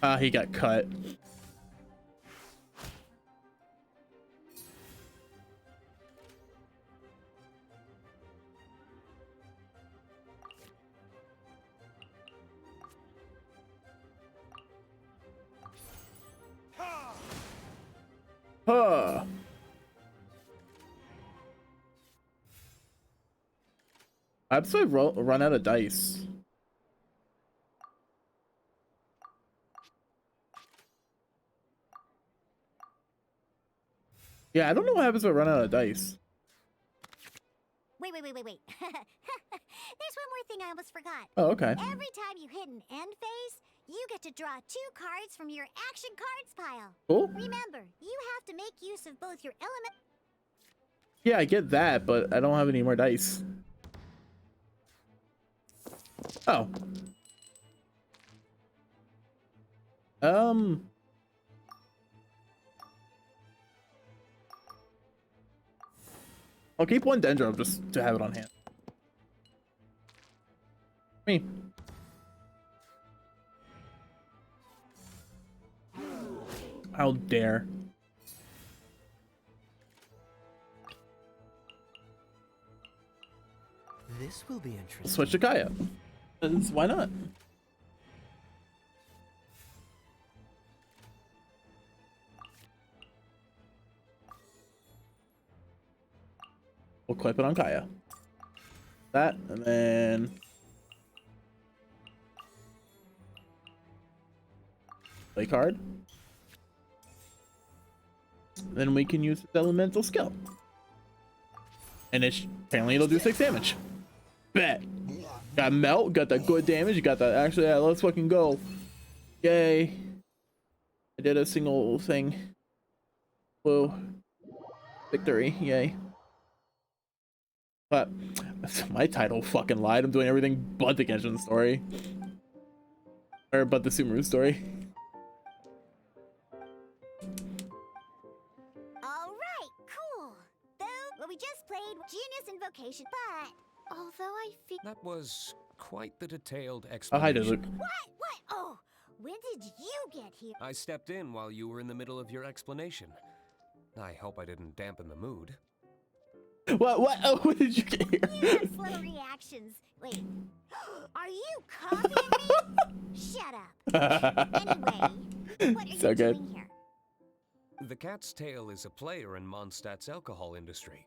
Ah, he got cut. Huh. I've so run out of dice. Yeah, I don't know what happens if I run out of dice. Wait. There's one more thing I almost forgot. Oh, okay. Every time you hit an end phase, you get to draw 2 cards from your action cards pile. Cool. Remember, you have to make use of both your element. Yeah, I get that, but I don't have any more dice. Oh. I'll keep one Dendro just to have it on hand. Me. How dare. This will be interesting. Switch to Kaya. Why not? We'll clip it on Kaya. That, and then play card. Then we can use the elemental skill. And apparently it'll do 6 damage. Bet. Got melt, got that good damage, got that. Actually, yeah, let's fucking go. Yay. I did a single thing. Whoa. Victory, yay. But my title fucking lied. I'm doing everything but the Genshin story. Or but the Sumeru story. Alright, cool. Though, we just played Genius Invocation, but although I feel That was quite the detailed Oh, explanation. hi, Luke. What? Oh, when did you get here? I stepped in while you were in the middle of your explanation. I hope I didn't dampen the mood. What? Oh, when did you get here? You have slow reactions. Wait, are you copying me? Shut up. Anyway, what are So you good. doing here? The Cat's Tail is a player in Mondstadt's alcohol industry.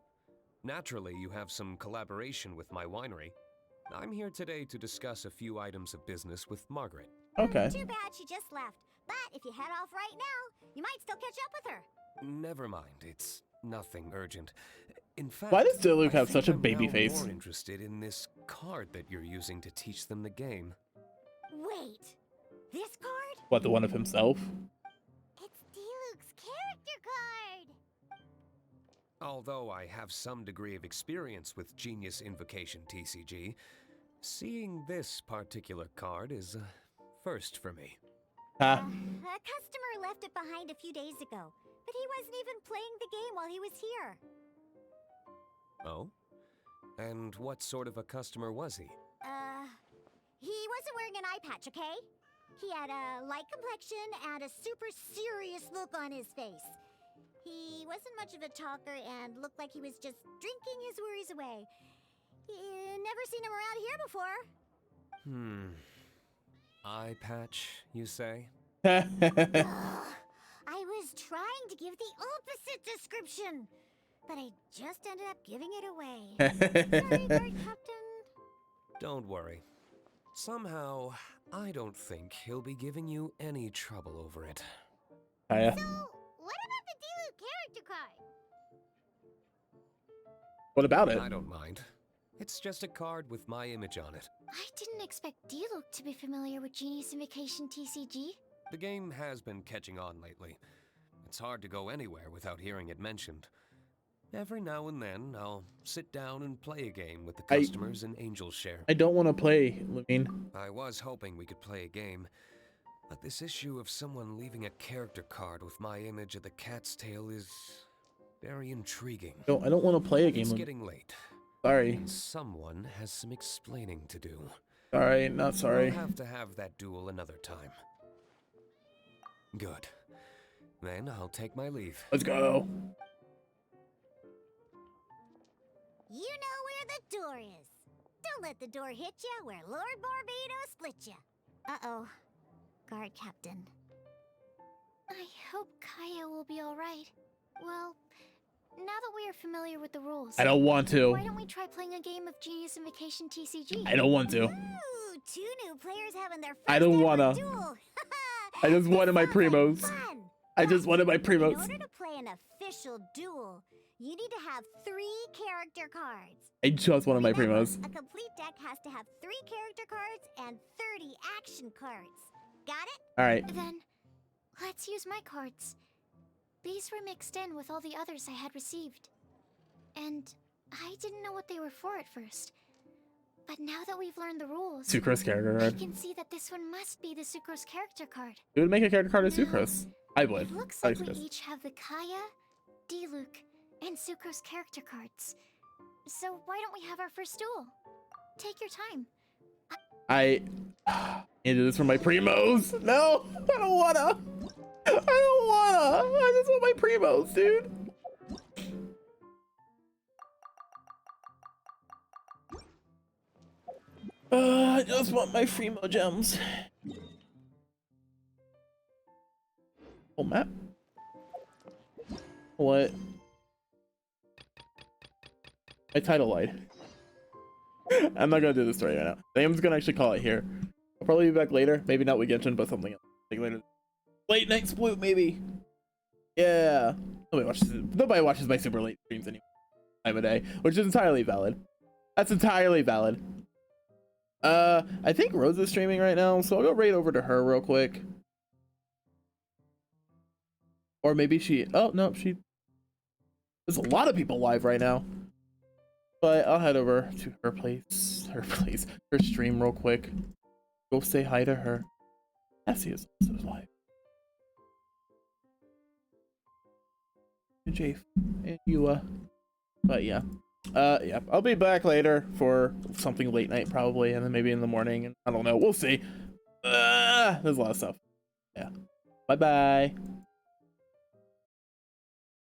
Naturally, you have some collaboration with my winery. I'm here today to discuss a few items of business with Margaret. Okay. Too bad she just left. But if you head off right now, you might still catch up with her. Never mind, it's nothing urgent. In fact, Why does Diluc have I such a think I'm baby now face? more interested in this card that you're using to teach them the game. Wait, this card? What, the one of himself? It's Diluc's character card! Although I have some degree of experience with Genius Invocation TCG, seeing this particular card is a first for me. Huh? A customer left it behind a few days ago, but he wasn't even playing the game while he was here. Oh? And what sort of a customer was he? He wasn't wearing an eye patch, okay? He had a light complexion and a super serious look on his face. He wasn't much of a talker and looked like he was just drinking his worries away. Never seen him around here before. Eye patch, you say? I was trying to give the opposite description, but I just ended up giving it away. Sorry, Guard Captain. Don't worry. Somehow, I don't think he'll be giving you any trouble over it. Hiya. So, what about the Diluc character card? What about it? I don't mind. It's just a card with my image on it. I didn't expect Diluc to be familiar with Genius Invocation TCG. The game has been catching on lately. It's hard to go anywhere without hearing it mentioned. Every now and then, I'll sit down and play a game with the customers in Angel Share. I don't want to play, Levine. I was hoping we could play a game, but this issue of someone leaving a character card with my image of the cat's tail is very intriguing. No, I don't want to play a game. It's getting late. Sorry. And someone has some explaining to do. Sorry, not sorry. We'll have to have that duel another time. Good. Then I'll take my leave. Let's go. You know where the door is. Don't let the door hit ya where Lord Barbados split ya. Uh-oh. Guard Captain. I hope Kaya will be alright. Well, now that we are familiar with the rules, I don't want to. why don't we try playing a game of Genius Invocation TCG? I don't want to. Ooh, 2 new players having their first I don't wanna. duel. I just wanted my primos. Fun. I just wanted my In primos. order to play an official duel, you need to have 3 character cards. I just wanted my Remember, primos. A complete deck has to have 3 character cards and 30 action cards. Got it? Alright. Then, let's use my cards. These were mixed in with all the others I had received. And I didn't know what they were for at first. But now that we've learned the rules, Sucrose character I card. can see that this one must be the Sucrose character card. It would make a character card of Sucrose. I would. It looks I like like we Sucrose. each have the Kaya, Diluc, and Sucrose character cards. So why don't we have our first duel? Take your time. I needed this for my primos. No, I don't wanna. I don't wanna. I just want my primos, dude. I just want my Fremo gems. Full map? What? My title light. I'm not gonna do this story right now. I think I'm just gonna actually call it here. I'll probably be back later. Maybe not with Genshin, but something else. Like later. Late night sploot, maybe. Yeah. Nobody watches my super late streams anymore. Time of day, which is entirely valid. That's entirely valid. I think Rose is streaming right now, so I'll go right over to her real quick. Or maybe she. Oh no, she. There's a lot of people live right now. But I'll head over to her place, her stream real quick. Go say hi to her. Cassie is also live. And Jafe and Yua. But yeah. Yeah, I'll be back later for something late night probably, and then maybe in the morning, and I don't know. We'll see. There's a lot of stuff. Yeah. Bye-bye.